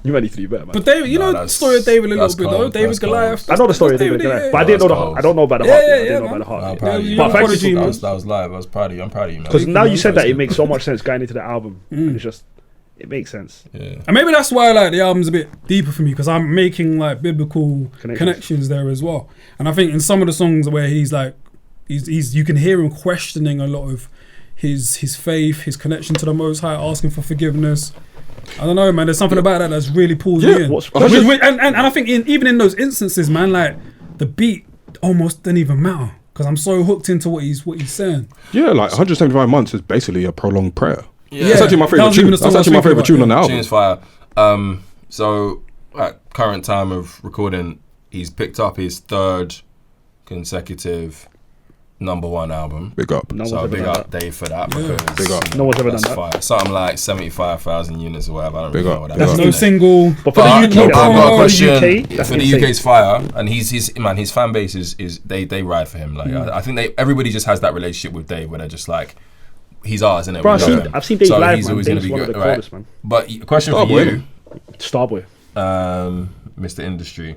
You might need to do better, man. But David, you No, know the that's- story of David a little that's bit cold, though. David that's Goliath. I know the story of David Goliath, but I didn't know the. That's I don't know about the Yeah, harp. yeah, I didn't know man. about the harp. I'm proud of you. But thank you apology, for man. That was live. I was proud of you. I'm proud of you, man. Because now you said that, That's it makes so much sense going into the album. And it's just, it makes sense. Yeah. And maybe that's why like the album's a bit deeper for me because I'm making like biblical Connections. connections there as well. And I think in some of the songs where he's like, he's you can hear him questioning a lot of his faith, his connection to the Most High, asking for forgiveness. I don't know, man. There's something about that that's really pulls me in. What's- And I think even in those instances, man, like the beat almost didn't even matter because I'm so hooked into what he's saying. Yeah, like 175 months is basically a prolonged prayer. Yeah. That's actually my that favorite was tune. even the That's song I was actually my thinking favorite tune about, on the album. Tune's fire. So at current time of recording, he's picked up his third consecutive #1 album. Big up. No So one's ever big done up Dave for that because Big up. No one's ever that's done that. fire. Something like 75,000 units or whatever. I don't Big really know up. what that Big That's up. no is. single. But for the UK, I've that's got a for the question. UK, that's For the insane. UK's fire, and his man, his fan base is they ride for him. Like I think everybody just has that relationship with Dave where they're just like, he's ours, isn't it? Bro, We love him. I've seen Dave So live, he's man. always gonna Dave's be one of good, the right? coldest, man. But a question for Starboy, you, Starboy. Mr. Industry,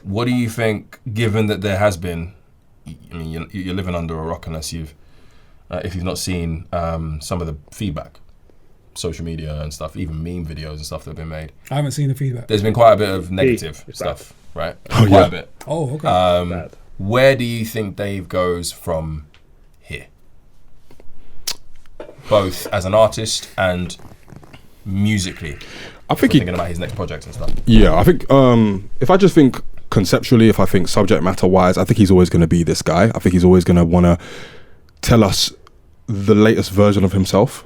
what do you think? Given that there has been, I mean, you're living under a rock unless you've if you've not seen some of the feedback, social media and stuff, even meme videos and stuff that have been made. I haven't seen the feedback. There's been quite a bit of negative stuff, right? Oh, quite yeah. a bit. Oh, okay. Bad. Where do you think Dave goes from here? Both as an artist and musically. I think Thinking about his next projects and stuff. Yeah, I think if I just think conceptually, if I think subject matter wise, I think he's always going to be this guy. I think he's always going to want to tell us the latest version of himself,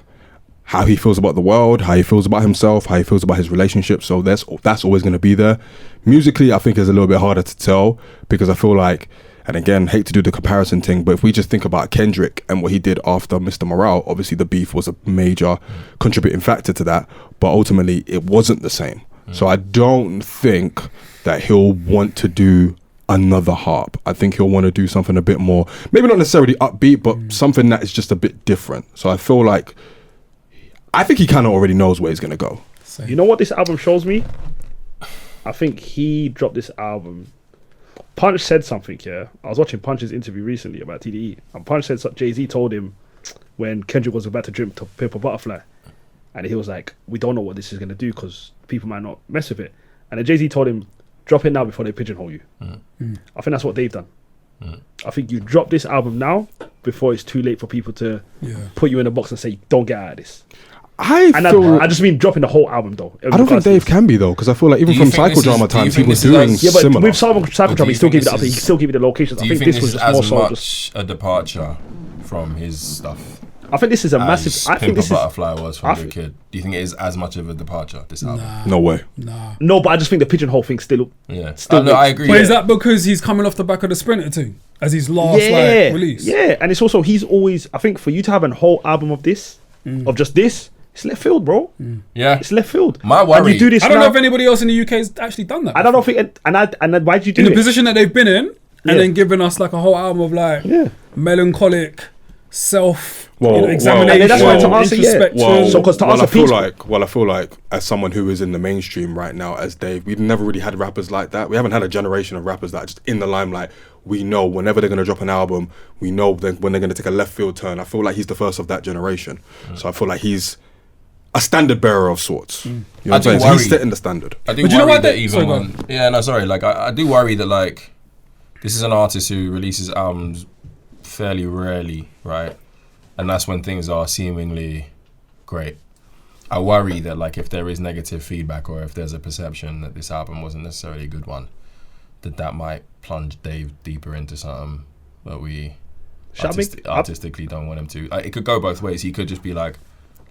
how he feels about the world, how he feels about himself, how he feels about his relationship. So that's always going to be there. Musically, I think is a little bit harder to tell because I feel like, and again, hate to do the comparison thing, but if we just think about Kendrick and what he did after Mr. Morale, obviously the beef was a major contributing factor to that, but ultimately it wasn't the same. So I don't think that he'll want to do another Harp. I think he'll want to do something a bit more, maybe not necessarily upbeat, but something that is just a bit different. So I feel like, I think he kind of already knows where he's going to go. Same. You know what this album shows me? I think he dropped this album. Punch said something, yeah. I was watching Punch's interview recently about TDE, and Punch said Jay-Z told him when Kendrick was about to drink to Paper Butterfly, and he was like, we don't know what this is going to do because people might not mess with it. And then Jay-Z told him, drop it now before they pigeonhole you. I think that's what they've done. I think you drop this album now before it's too late for people to put you in a box and say, don't get out of this. I just mean dropping the whole album though. I don't think Dave can be though, because I feel like even from Psychodrama times he was doing but similar. with Psychodrama he still gave it up. He still gave it the locations. I think this was just more so just a departure from his stuff. I think this is a massive. I think this is. Butterfly was from the kid. Do you think it is as much of a departure? This album? No way. Nah. No, but I just think the pigeonhole thing still. Yeah. Still No, I agree. But is that because he's coming off the back of the Sprinter thing as his last release? Yeah, and it's also he's always. I think for you to have a whole album of this, of just this, it's left field, bro. Yeah. It's left field. My worry. And you do this I don't know now- if anybody else in the UK has actually done that. I don't know if it, and why did you do in it? the position that they've been in, Yeah. and then giving us like a whole album of like melancholic self examination, and then that's why to answer, introspection. So, because to answer I feel Pete's- like, I feel like as someone who is in the mainstream right now, as Dave, we've never really had rappers like that. We haven't had a generation of rappers that are just in the limelight. We know whenever they're going to drop an album, we know when they're going to take a left field turn. I feel like he's the first of that generation. So I feel like he's a standard bearer of sorts. You know what I'm saying? So he's setting the standard. I do But you know worry what that they- even sorry, go when, like I do worry that like this is an artist who releases albums fairly rarely, right? And that's when things are seemingly great. I worry that like if there is negative feedback or if there's a perception that this album wasn't necessarily a good one, that might plunge Dave deeper into something that we artistically don't want him to. It could go both ways. He could just be like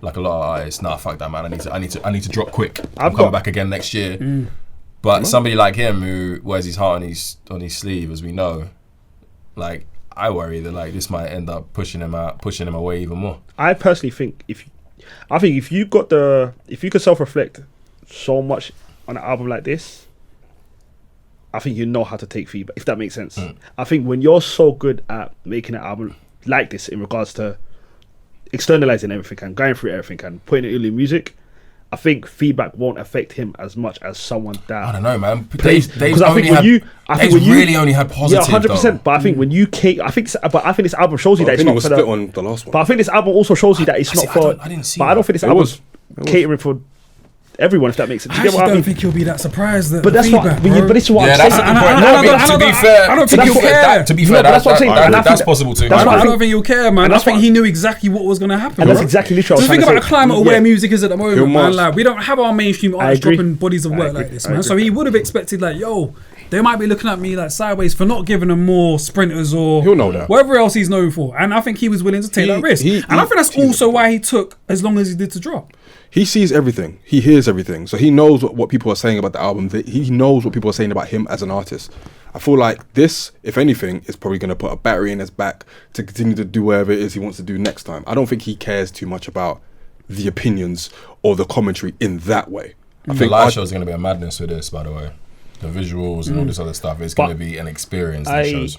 a lot of artists, nah, fuck that, man. I need to drop quick. I'm coming back again next year. But somebody like him who wears his heart on his sleeve, as we know, like I worry that like this might end up pushing him away even more. I personally think if you could self-reflect so much on an album like this, I think you know how to take feedback, if that makes sense. I think when you're so good at making an album like this in regards to externalizing everything and going through everything and putting it in music, I think feedback won't affect him as much as someone that I don't know, man. Dave's really only had positive. Yeah, 100%. But I think when you I think this album shows you that it's I think not it was for split on the last one. But I think this album also shows you that it's not for. I didn't see but I don't think this It album's was. catering for everyone, if that makes sense. I Do you get actually what I don't mean? think he'll be that surprised that But that's what. feedback, But this is what Yeah, I'm that's a saying. good point. I No, don't but to be fair, I don't think he'll care. To be No, fair, but that's what I'm saying. And I think that's that- possible too. that's I what I don't think he'll care, man. and I that's think what- he knew exactly what was going to happen. And that's bro. exactly literally Just what I think was about the trying to climate of say. where music is at the moment, He'll man. must. Like, we don't have our mainstream artists agree. dropping bodies of work agree. like this, I man. agree. So he would have expected, like, yo, they might be looking at me like sideways for not giving them more sprinters or He'll know that. whatever else he's known for. And I think he was willing to take that risk. And I think that's also why he took as long as he did to drop. He sees everything. He hears everything. So he knows what people are saying about the album. He knows what people are saying about him as an artist. I feel like this, if anything, is probably going to put a battery in his back to continue to do whatever it is he wants to do next time. I don't think he cares too much about the opinions or the commentary in that way. I The think live show is going to be a madness with this, by the way. The visuals and all this other stuff. It's going to be an experience. That shows.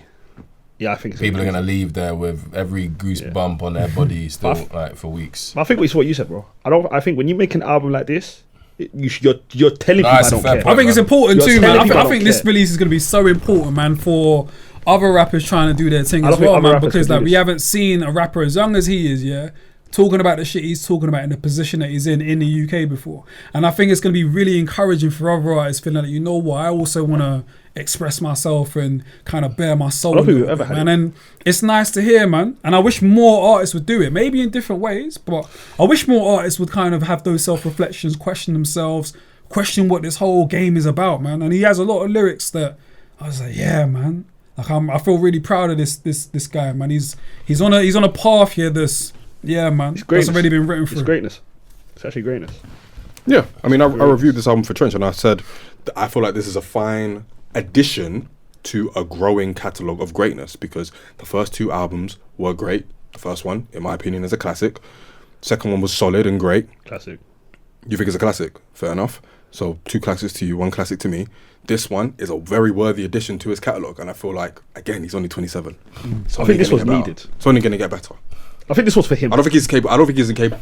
Yeah, I think it's People are going to leave there with every goosebump on their body still, like for weeks. I think it's what you said, bro. I think when you make an album like this, you're telling people I it's a don't fair care. point. I think it's man. important You're too, man. telling I people think I don't this care. release is going to be so important, man, for other rappers trying to do their thing I as don't think well, other man. rappers Because can do like we this. haven't seen a rapper as young as he is, yeah, talking about the shit he's talking about in the position that he's in the UK before. And I think it's going to be really encouraging for other artists feeling like, you know what, I also want to express myself and kind of bare my soul. I don't think a we've little ever bit, had man. And it's nice to hear, man. And I wish more artists would do it, maybe in different ways, but I wish more artists would kind of have those self-reflections, question themselves, question what this whole game is about, man. And he has a lot of lyrics that I was like, yeah, man. Like I feel really proud of this guy, man. He's on a path here. Yeah, man. That's already been written for. It's greatness. It's actually greatness. Yeah, I mean, I reviewed this album for Trench, and I said that I feel like this is a fine addition to a growing catalogue of greatness, because the first 2 albums were great. The first one, in my opinion, is a classic. Second one was solid and great. Classic. You think it's a classic? Fair enough. So 2 classics to you, 1 classic to me. This one is a very worthy addition to his catalogue, and I feel like, again, he's only 27. I think this was needed. It's only going to get better. I think this was for him. I don't think he's capable.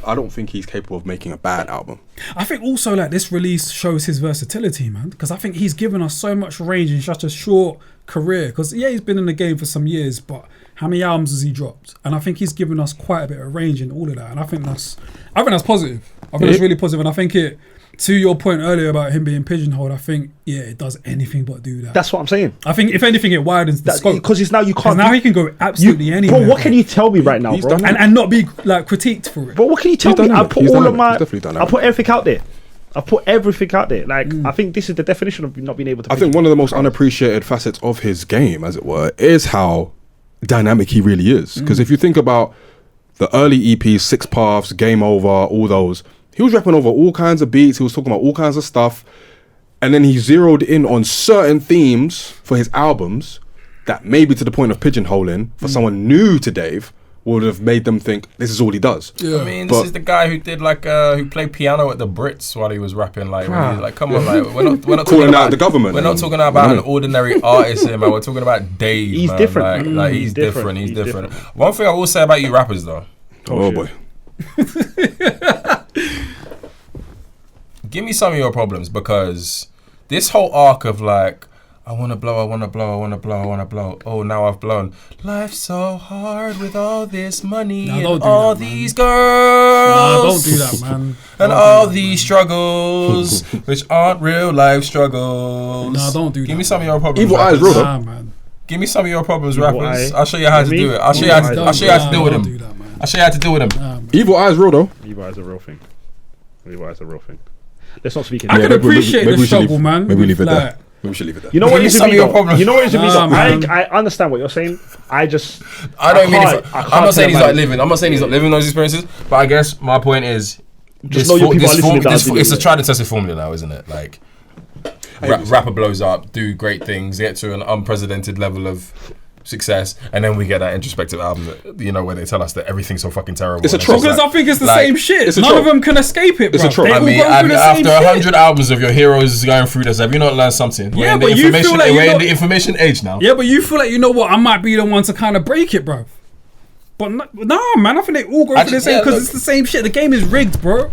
I don't think he's capable of making a bad album. I think also like this release shows his versatility, man, because I think he's given us so much range in such a short career. Because yeah, he's been in the game for some years, but how many albums has he dropped? And I think he's given us quite a bit of range in all of that. And I think that's positive. I think that's really positive. And I think it, to your point earlier about him being pigeonholed, I think it does anything but do that. That's what I'm saying. I think if anything, it widens the scope. Because he's now you can't. Now he can go absolutely anywhere. Bro, what can you tell me right now, He's bro? done and not be like critiqued for it. Bro, what can you tell He's me? done I it. put He's all done of it. my. He's definitely done it. I put everything out there. I put everything out there. Like I think this is the definition of not being able to. I think one of the most unappreciated facets of his game, as it were, is how dynamic he really is. Because if you think about the early EPs, 6 Paths, Game Over, all those, he was rapping over all kinds of beats. He was talking about all kinds of stuff. And then he zeroed in on certain themes for his albums that maybe to the point of pigeonholing for someone new to Dave would have made them think this is all he does. Yeah. I mean, this is the guy who did who played piano at the Brits while he was rapping. Like, when he's like, come on, like, we're not Calling talking out about the government. We're not talking about an ordinary artist here, man. We're talking about Dave. He's man. different. Like he's different. He's different. One thing I will say about you rappers, though. Oh boy. Give me some of your problems, because this whole arc of like, I wanna blow. Oh, now I've blown. Life's so hard with all this money and all these girls. Nah, don't do that, man. And all these struggles, which aren't real life struggles. Nah, don't do that. Give me some of your problems. Evil Eye is rappers. real, though. Nah, man. Give me some of your problems, Evil rappers. Eye. I'll show you how to Me? do it. I'll show you how to deal with Don't them. do that, man. I'll show you how to deal with them. Nah, man. Evil Eye is real though. Evil Eye is a real thing. Evil Eye is a real thing. Let's not speak in I can maybe- appreciate maybe the we should struggle, leave- man. Maybe we leave it Like, there. Maybe we should leave it there. You know what Give me is some of your though? problems. You know what is me Nah, though? man. I understand what you're saying. I just I don't mean can't- if I I'm can't not saying he's tell not my- living. I'm not saying he's not living those experiences. But I guess my point is, Just know your people are listening that are dealing it's a with it. tried and tested formula now, isn't it? Like, rapper blows up, do great things, get to an unprecedented level of success, and then we get that introspective album that, where they tell us that everything's so fucking terrible. It's a And trope. just Because I think it's the like, same shit. it's a None trope. of them can escape it, It's bro. a trope. They I all mean, go through the after same 100 shit. albums of your heroes going through this, have you not learned something? Yeah, we're in but the you feel information, like you we're know- in the information age now. Yeah, but you feel like, you know what, I might be the one to kind of break it, bro. But nah, man, I think they all go through the same, because it's the same shit. The game is rigged, bro.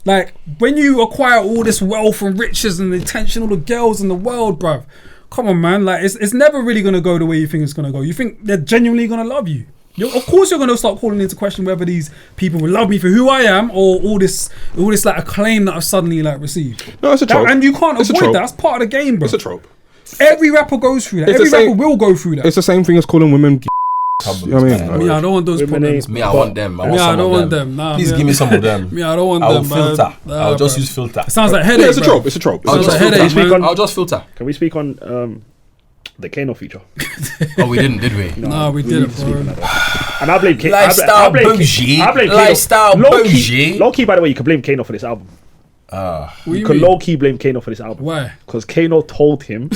Like, when you acquire all this wealth and riches and the attention, all the girls in the world, bro. Come on, man. Like, it's never really going to go the way you think it's going to go. You think they're genuinely going to love you. Of course you're going to start calling into question whether these people will love me for who I am, or all this like acclaim that I've suddenly like received. No, it's a trope. And you can't It's a avoid trope. that. That's part of the game, bro. It's a trope. Every rapper goes through that. It's the Every rapper same- will go through that. It's the same thing as calling women. You know what I mean? Man. Me, I don't want those Women problems. ain't- Me, I want them. I want Me, I some don't of want them. them. Nah, Please me, give me some of them. Me, I don't want I'll them, man. filter. Nah, I'll just bro. use filter. It sounds like Yeah, headache, it's a bro. trope. It's a trope. Sounds It's like a trope. headache, speak man. on- I'll just filter. Can we speak on the Kano feature? Oh, we didn't, did we? Nah, we need didn't, to speak on bro. that. And I blame Kano. Lifestyle bougie. Lifestyle bougie. Low key, by the way, you can blame Kano for this album. What You you can mean? low key blame Kano for this album. Why? Because Kano told him.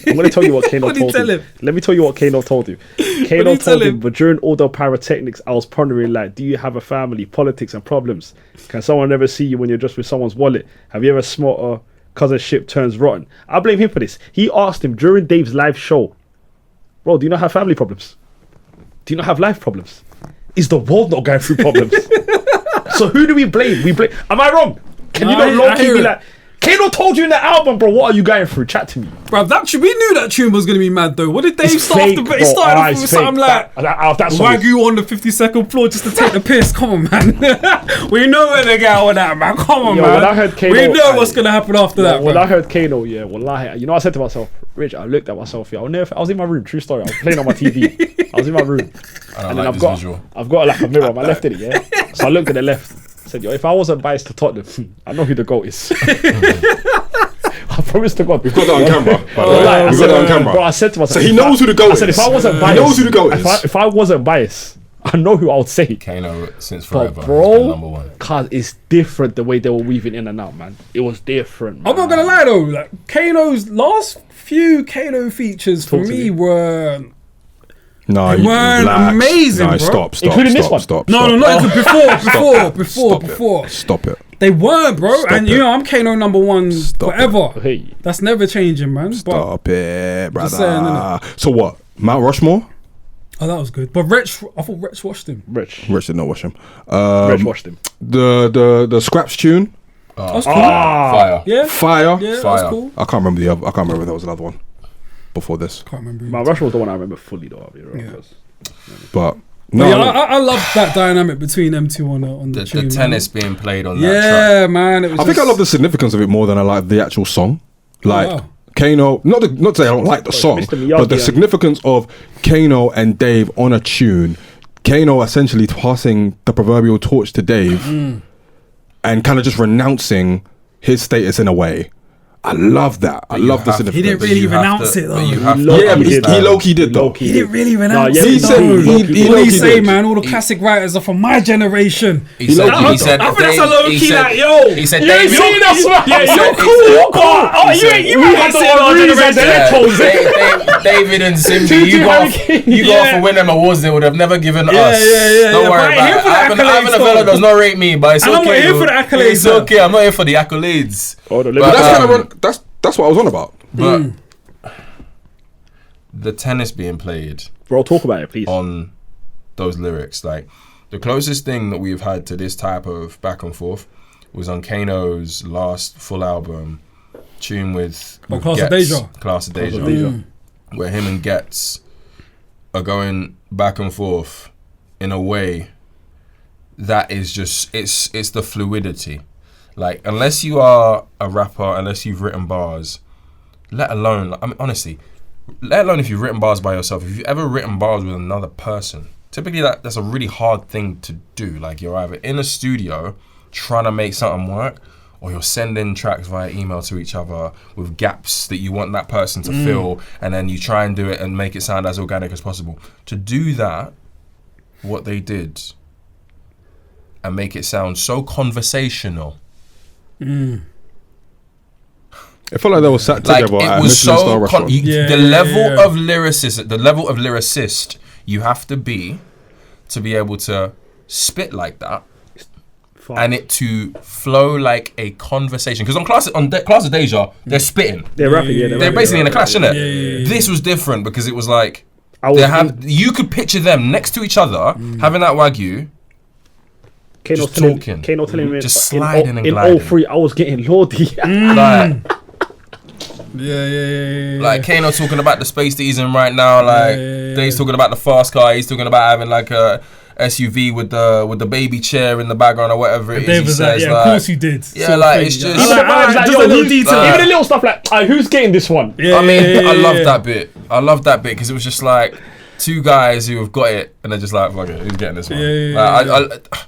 I'm going to tell you what Kano What did he told tell him. him? Let me tell you what Kano told him. did Kano he tell told him, him? but during all the pyrotechnics, I was pondering, like, do you have a family, politics, and problems? Can someone ever see you when you're just with someone's wallet? Have you ever smelt a cousin ship turns rotten? I blame him for this. He asked him during Dave's live show, bro, do you not have family problems? Do you not have life problems? Is the world not going through problems? So who do we blame? We blame. Am I wrong? Can you No, not low I key hear be it. like, Kano told you in the album, bro. What are you going through? Chat to me. Bro, we knew that tune was gonna be mad though. What did Dave It's start fake, off the bro. He started off It's with fake. something like That song is- Wagyu on the 52nd floor just to take the piss. Come on, man. We know where they go with that, man. Come on, Yo, man. when I heard Kano, we know what's gonna happen after that, When bro. I heard Kano, yeah, wallahi, you know, I said to myself, Rich, I looked at myself, yeah, I was in my room, true story. I was playing on my TV. I was in my room. I don't And then like I've this visual. got like a mirror on my left in it, yeah. So I looked at the left. I said, yo, if I wasn't biased to Tottenham, I know who the GOAT is. I promise to God. We've got that on camera. By the way. Like, We've got that on camera. Bro, I said to myself, So he knows who the GOAT I said, is. if I wasn't He biased, knows who the GOAT is. If I wasn't biased, I know who I would say. Kano since But forever. bro, Has been number one. cause it's different the way they were weaving in and out, man. It was different. I'm not man. gonna lie though, like Kano's last few Kano features for Talk to me me. were No, They weren't relax. amazing, No, bro. stop, Including this one? stop. no, not even before. Stop it. They weren't, bro. Stop and it. you know I'm Kano number one Stop forever. Hey, That's never changing, man. But Stop it, brother. saying, So what? Mount Rushmore? oh, that was good. But Wretch, I thought Wretch watched him. Rich. Rich did not watch him. Rich watched him. The Scraps tune, That was cool. Fire. Yeah, Fire. yeah, that Fire. was cool. I can't remember the other. I can't remember if there was another one before this. Can't remember. My Rush was the one I remember fully, though. I'll be real, Yeah. 'cause- But But no, yeah, no. I love that dynamic between them two on the The tune. man. tennis being played on that track. Yeah, man. It was I think I just- love the significance of it more than I like the actual song. Like wow. Kano, not to say I don't like the song, Mr. Miyagi but the and- significance of Kano and Dave on a tune. Kano essentially passing the proverbial torch to Dave and kind of just renouncing his status in a way. I love that. I you love the have- significance. He didn't really renounce it, though. But you have to Yeah, but he understand. low-key did though. He didn't really renounce yeah, it. he said- though. he What did he low-key say, did. man? All the classic writers are from my generation. He said, low-key he said, I think that's a Dave- low-key he said- like, yo. He said, You ain't Dave, seen us, man. Yeah, He you're said- cool. he You're said- cool. Oh, he you said- ain't. You we ain't had say the our Reeves and generation. then- David and Simbi, Two you got Hurricanes. you got Yeah. for winning them awards they would have never given us. yeah. Don't But worry I ain't about here it. for the Ivan accolades, Avella though. does not rate me, but it's And I'm okay. not here though. for the accolades, It's though. okay. I'm not here for the accolades. Oh, the But, But that's lyrics. kind of that's what I was on about. But the tennis being played Bro, talk about it, please. on those lyrics, like the closest thing that we've had to this type of back and forth was on Kano's last full album, tune with Class of Getz, Deja. Class of Deja, Deja. where him and Getz are going back and forth in a way that is just it's the fluidity. Like, unless you are a rapper, unless you've written bars, let alone, I mean, honestly, let alone if you've written bars by yourself, if you've ever written bars with another person, typically that's a really hard thing to do. Like, you're either in a studio trying to make something work, or you're sending tracks via email to each other with gaps that you want that person to fill, and then you try and do it and make it sound as organic as possible. To do that, what they did, and make it sound so conversational. It felt like they were sat Like, together at it a was Michelin star so restaurant. the level of lyricist you have to be able to spit like that and it to flow like a conversation. Because on Class of Deja, they're spitting. They're rapping, yeah. They're basically in a clash, innit? Yeah. This was different because it was like I was you could picture them next to each other having that Wagyu. Kano just telling, talking. Kano telling me Just in sliding and in gliding. 03, I was getting Lordy. Like, Yeah. like Kano talking about the space that he's in right now. Like Dave's talking about the fast car. He's talking about having like a SUV with the baby chair in the background or whatever it is. Dave He was like, says, yeah, like, of course you did. Yeah, Sort of like, thing, it's yeah. just- Even the vibes, like, just yo, a little who's- detail. even the little stuff like, who's getting this one? Yeah, I mean, yeah, I love yeah. that bit. I love that bit because it was just like two guys who have got it and they're just like, fuck it, who's getting this one? Yeah.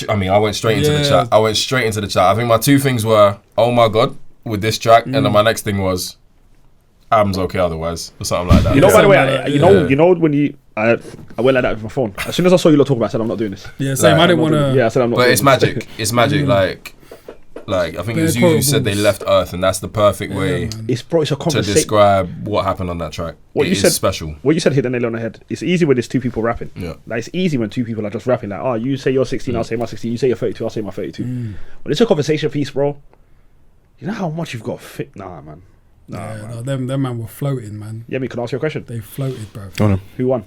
I mean, I went straight into the Yeah. chat. I think my two things were, oh my god, with this track, and then my next thing was, album's okay otherwise, or something like that. You know, by the way, Something like that, you know when I went like that with my phone. As soon as I saw you lot talk about it, I said, I'm not doing this. Yeah, same. Like, I didn't I'm not want doing it. to. Yeah, I said, I'm not But doing it's this. magic. It's magic. Like I think it was you who said they left Earth, and that's the perfect way It's a to conversation. describe what happened on that track. What It you is said- special. What you said hit the nail on the head. It's easy when there's two people rapping. Yeah. Like, it's easy when two people are just rapping. Like, oh, you say you're 16, I'll say my 16. You say you're 32, I'll say my 32. When it's a conversation piece, bro, you know how much you've got fit. Nah, man. No, them man were floating, man. Yeah, me, can I ask you a question? They floated, bro. Oh, no. Who won?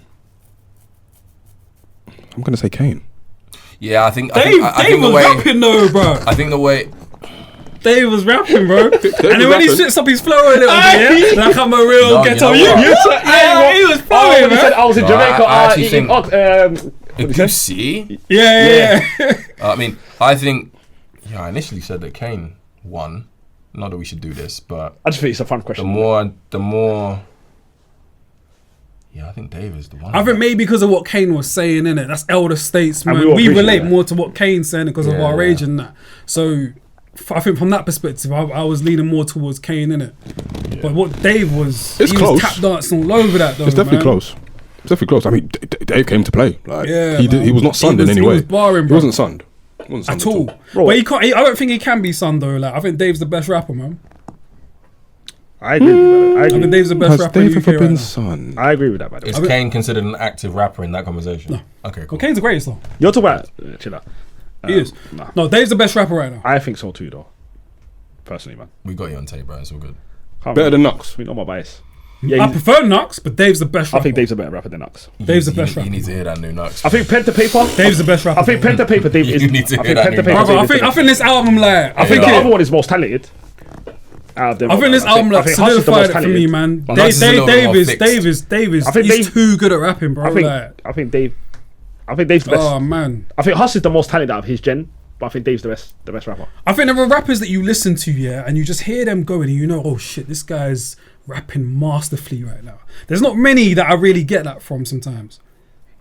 I'm gonna say Kane. Yeah, I think Dave the was way. rapping though, bro. I think the way. Dave was rapping, bro. And then when he rapping. switched up his flow a little bit, like I'm a real No, ghetto. you know what? He was flowing, He said man. I was in No, Jamaica. I actually eating think- what You see? Yeah. I mean, I think. Yeah, I initially said that Kane won. Not that we should do this, but I just think it's a fun the question. more. Yeah, I think Dave is the one. I think maybe because of what Kane was saying, innit? That's elder statesman. And we all We appreciate relate that. more to what Kane's saying because of Yeah, our yeah. age and that. So I think from that perspective, I was leaning more towards Kane, innit? But what Dave was, It's he close. was tap dancing all over that though. It's definitely man. close. It's definitely close. I mean, Dave came to play. Like, Yeah, he man. was not sunned He in was- any he way. was barring, He bro. wasn't sunned. He wasn't At sunned all. Bro, But he can't. I don't think he can be Sun though. Like I think Dave's the best rapper, man. I agree with that. I I think agree. Dave's the best Has rapper in Dave the UK ever right been now. sunned? I agree with that, by the way. Is Kane considered an active rapper in that conversation? No. Okay, cool. Well, Kane's the greatest though. You're talking about... chill out. He is. Nah. No, Dave's the best rapper right now. I think so too, though. Personally, man. We got you on tape, bro. It's all good. Better than Nux. We know my bias. I Yeah, prefer Nux, but Dave's the best I rapper. think Dave's a better rapper than Nux. Dave's the You- best you, rapper. You need to hear that new Nux. I think pen to paper. Dave's the best rapper. I think pen to paper. Dave is. You need to I hear think that pen to new paper. Nux. Brother, I Dave is think the I think this album like I I think think the other it, one is most talented. Out of them. I think this I album like think Huss is the most solidified it for me, talented. man. But Nux is a little bit more fixed. Dave is I think he's Dave- too good at rapping, bro. I think. Like, I think Dave. I think Dave's the best. oh man. I think Huss is the most talented out of his gen, but I think Dave's the best rapper. I think there are rappers that you listen to, yeah, and you just hear them going and you know, oh shit, this guy's rapping masterfully right now. There's not many that I really get that from sometimes.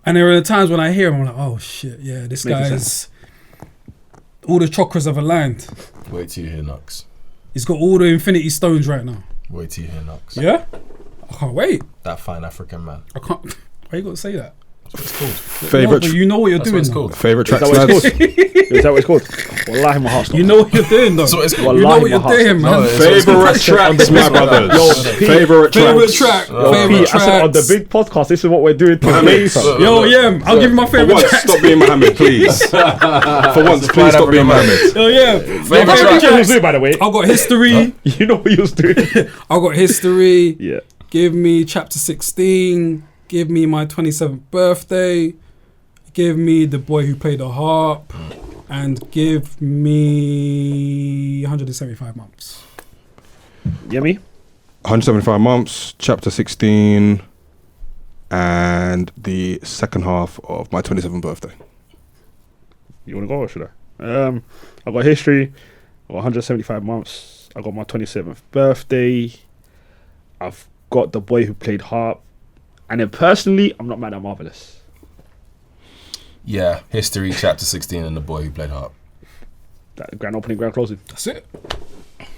And there are times when I hear him, I'm like, oh shit, yeah, this Making guy's all the chakras have aligned. Wait till you hear Nux. He's got all the infinity stones right now. Wait till you hear Nux. Yeah? I can't wait. That fine African man. I can't. Why you got to say that? That's what it's called. Favorite, No, but you know what you're That's what doing. it's though. called. favorite Is tracks, that what lads. it's called? Is that what it's called? Wallahi, my heart stopped. You know what you're doing, though. That's what it's called. You know Wallahi, what you're my heart doing, stopped. man. No, it's- Favorite tracks, my brothers. Yo, Favorite Favorite tracks. track. Yo, Favorite Pete, I said on the tracks. big podcast, this is what we're doing today. Mohammed. fam. Yo, yeah, I'll give you my For favorite once, tracks. stop being Mohammed, please. For once, please stop being Mohammed. Yo, yeah. Favorite My track. You know what he was tracks. doing, by the way. I've got history. You know what he was doing. I've got history. Yeah. Give me chapter 16. Give me my 27th birthday. Give me the boy who played the harp. And give me 175 months. Yeah, me? 175 months, chapter 16, and the second half of my 27th birthday. You want to go or should I? I got history. I got 175 months. I got my 27th birthday. I've got the boy who played harp. And then personally, I'm not mad at Marvelous. Yeah, history, chapter 16, and the boy who played harp. That grand opening, grand closing. That's it.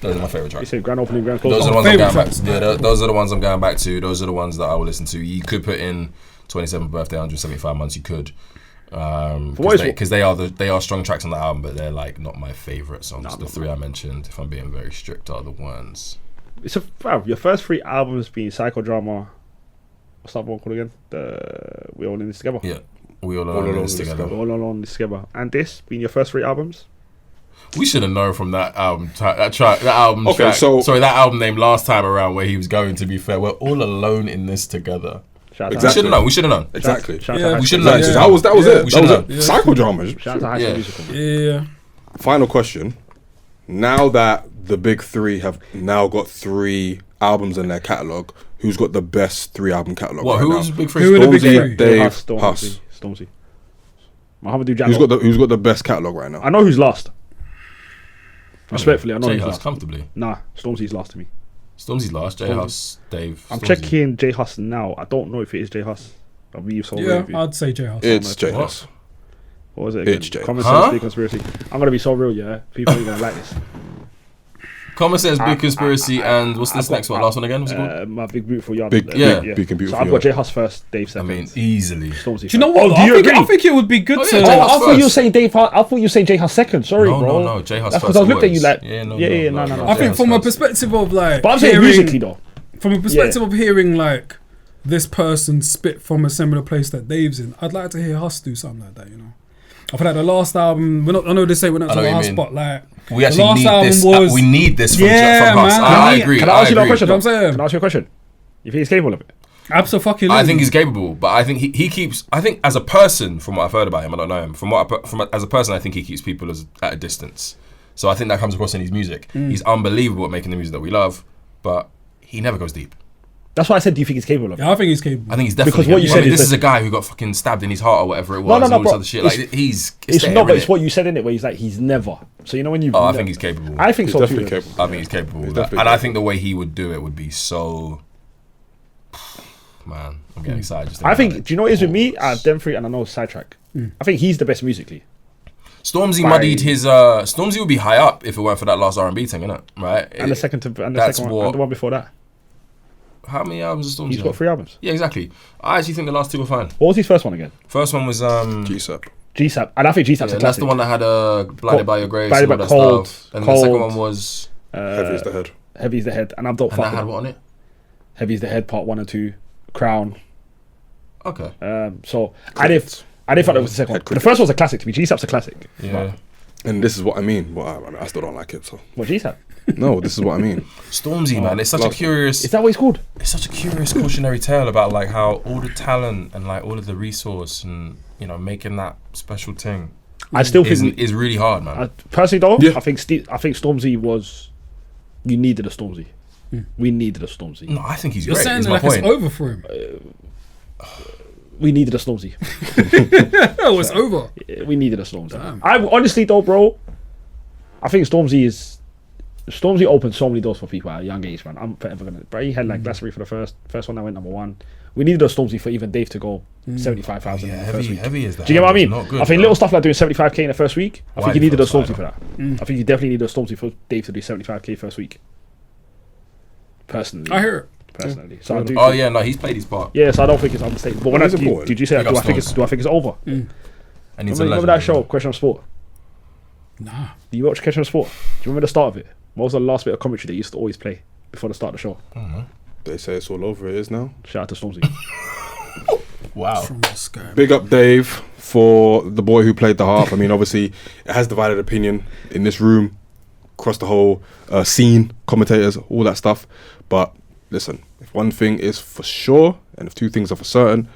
Those are my favorite You tracks. said grand opening, grand closing. Those are the ones I'm Favourite going back tracks. to. Yeah, those are the ones I'm going back to. Those are the ones that I will listen to. You could put in 27th birthday, 175 months. You could, what is because they are strong tracks on the album, but they're like not my favorite songs. The three I mentioned, if I'm being very strict, are the ones. It's your first three albums being Psychodrama. What's that one called again? We're All in This Together. Yeah, we all alone in this together. All alone this together. And this being your first three albums. We should have known from that album that album Okay, track. so- Sorry, that album name last time around where he was going. To be fair, we're all alone in this together. Shout out Exactly. to We should have known. Exactly. Shout out Yeah. to We should High have School known. That was Yeah, it. we That was should've it. known. Psychodrama. Musical. Shout out to High School Yeah. Musical. Yeah. Final question. Now that the big three have now got 3 albums in their catalogue, who's got the best 3-album catalogue What? right Who's now? Big Who are the Three? big Stormzy, three? Dave, Stormzy. Huss. Stormzy. Muhammadu Jallo. Who's got the best catalogue right now? I know who's last. Respectfully, I know J who's Huss last. comfortably. Nah, Stormzy's last to me. Stormzy's last. J Huss, Dave. I'm Stormzy. checking J Huss now. I don't know if it is J Huss. I'll be so real Yeah, with you. I'd say J House. It's J Huss. What was it It's again? J. Common Huh? sense, big conspiracy. I'm gonna be so real, yeah. People ain't gonna like this. Common Sense, Big Conspiracy, and what's this next one? Last one again? What's it called? My big beautiful yard. Big- yeah. Big and Beautiful So I've got Yard. J Huss first, Dave I second. mean, easily. Stormzy. Do you know first. what? Oh, do you agree? I think it would be good Oh, to. yeah, J Huss I thought you were first. saying Dave. I thought you were saying J Huss second. Sorry, No, bro. no, J Huss That's first. because I looked at you always. like, yeah, no, yeah, no, yeah, no, no, no, no. I J think Huss from a first. perspective of like, But I'm saying hearing- musically though. from a perspective of hearing like this person spit from a similar place that Dave's in, I'd like to hear Huss do something like that. You know, I feel like the last album. I know they say we're not I know talking what Huss, you mean. but like We the actually last need album this. was. We need this from, Yeah, from Huss. man. I agree. Can I ask you a agree. question? You know what I'm saying? Can I ask you a question? You think he's capable of it? Absolutely. I think he's capable, but I think he keeps. I think as a person, from what I've heard about him, I don't know him. As a person, I think he keeps people at a distance. So I think that comes across in his music. He's unbelievable at making the music that we love, but he never goes deep. That's why I said, do you think he's capable of it? Yeah, I think he's capable. I think he's definitely Because what you capable. said this is is a guy who got fucking stabbed in his heart or whatever it was. No, and all this bro. other shit. Like, It's there, not, but innit? it's what you said in it, where he's like, he's never. So you know when you. Oh, I think he's capable. I think He's so definitely too. capable. I think he's capable of that. definitely And I capable. think the way he would do it would be so... Man, I'm getting excited. Just I thinking think. about Do you know what it is with me? Pause. Them three, and I know sidetrack. I think he's the best musically. Stormzy by- muddied his... Stormzy would be high up if it weren't for that last R&B thing, innit? Right? And the second and the that's second one, what- and the one before that. How many albums has Stormzy He's done? got 3 albums. Yeah, exactly. I actually think the last 2 were fine. What was his first one again? First one was... GSAP. GSAP, and I think GSAP's yeah, a that's classic. the one that had Blinded by Your Grace Blinded and all by that Cold, stuff. And the second Cold. one was... Heavy as the head. Heavy's the Head, and I'm don't And that fuck had with what it. on it? Heavy's the Head, part 1 and 2, Crown. Okay. So I didn't thought that was the second one. Head The first one's a classic to me. GSAP's a classic. Yeah. And this is what I mean. Well, I mean, I still don't like it. So What GSAP? no, this is what I mean. Stormzy, man, it's such a last one. curious... Is that what he's called? It's such a curious cautionary tale about like how all the talent and like all of the resource and, you know, making that special thing I still is think. really hard, man. Personally, though, Yeah. I think Stormzy was. You needed a Stormzy. We needed a Stormzy. No, I think he's You're great. saying Is that my like it's point. over for him. We needed a Stormzy. Oh, it's over. We needed a Stormzy. Damn. I honestly though, bro, I think Stormzy opened so many doors for people at a young age, man. I'm forever gonna. Bro, he had like Glassary for the first one that went number 1. We needed a Stormzy for even Dave to go 75,000 Yeah, in the first week. heavy is that. Do you get what I mean? Not good, I think bro. little stuff like doing 75k in the first week. I think Why you needed a for a Stormzy for that. I think you definitely needed a Stormzy for Dave to do 75k first week. Personally, I hear it. personally. So I do. Oh think- yeah, no, he's played his part. Yeah, so I don't think it's unmistakable. But when It's I important. did you say that? Big Do up I think it's over? And he's Remember that show, Question of Sport? Nah. Do you watch Question of Sport? Do you remember the start of it? What was the last bit of commentary they used to always play before the start of the show? They say it's all over. It is now. Shout out to Stormzy. Wow. From the sky. Big up Dave for the boy who played the harp. I mean, obviously, it has divided opinion in this room, across the whole scene, commentators, all that stuff. But listen, if one thing is for sure, and if 2 things are for certain,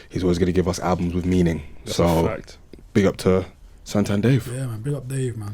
he's always going to give us albums with meaning. That's so, a fact. big up to Santan Dave. Yeah, man. Big up Dave, man.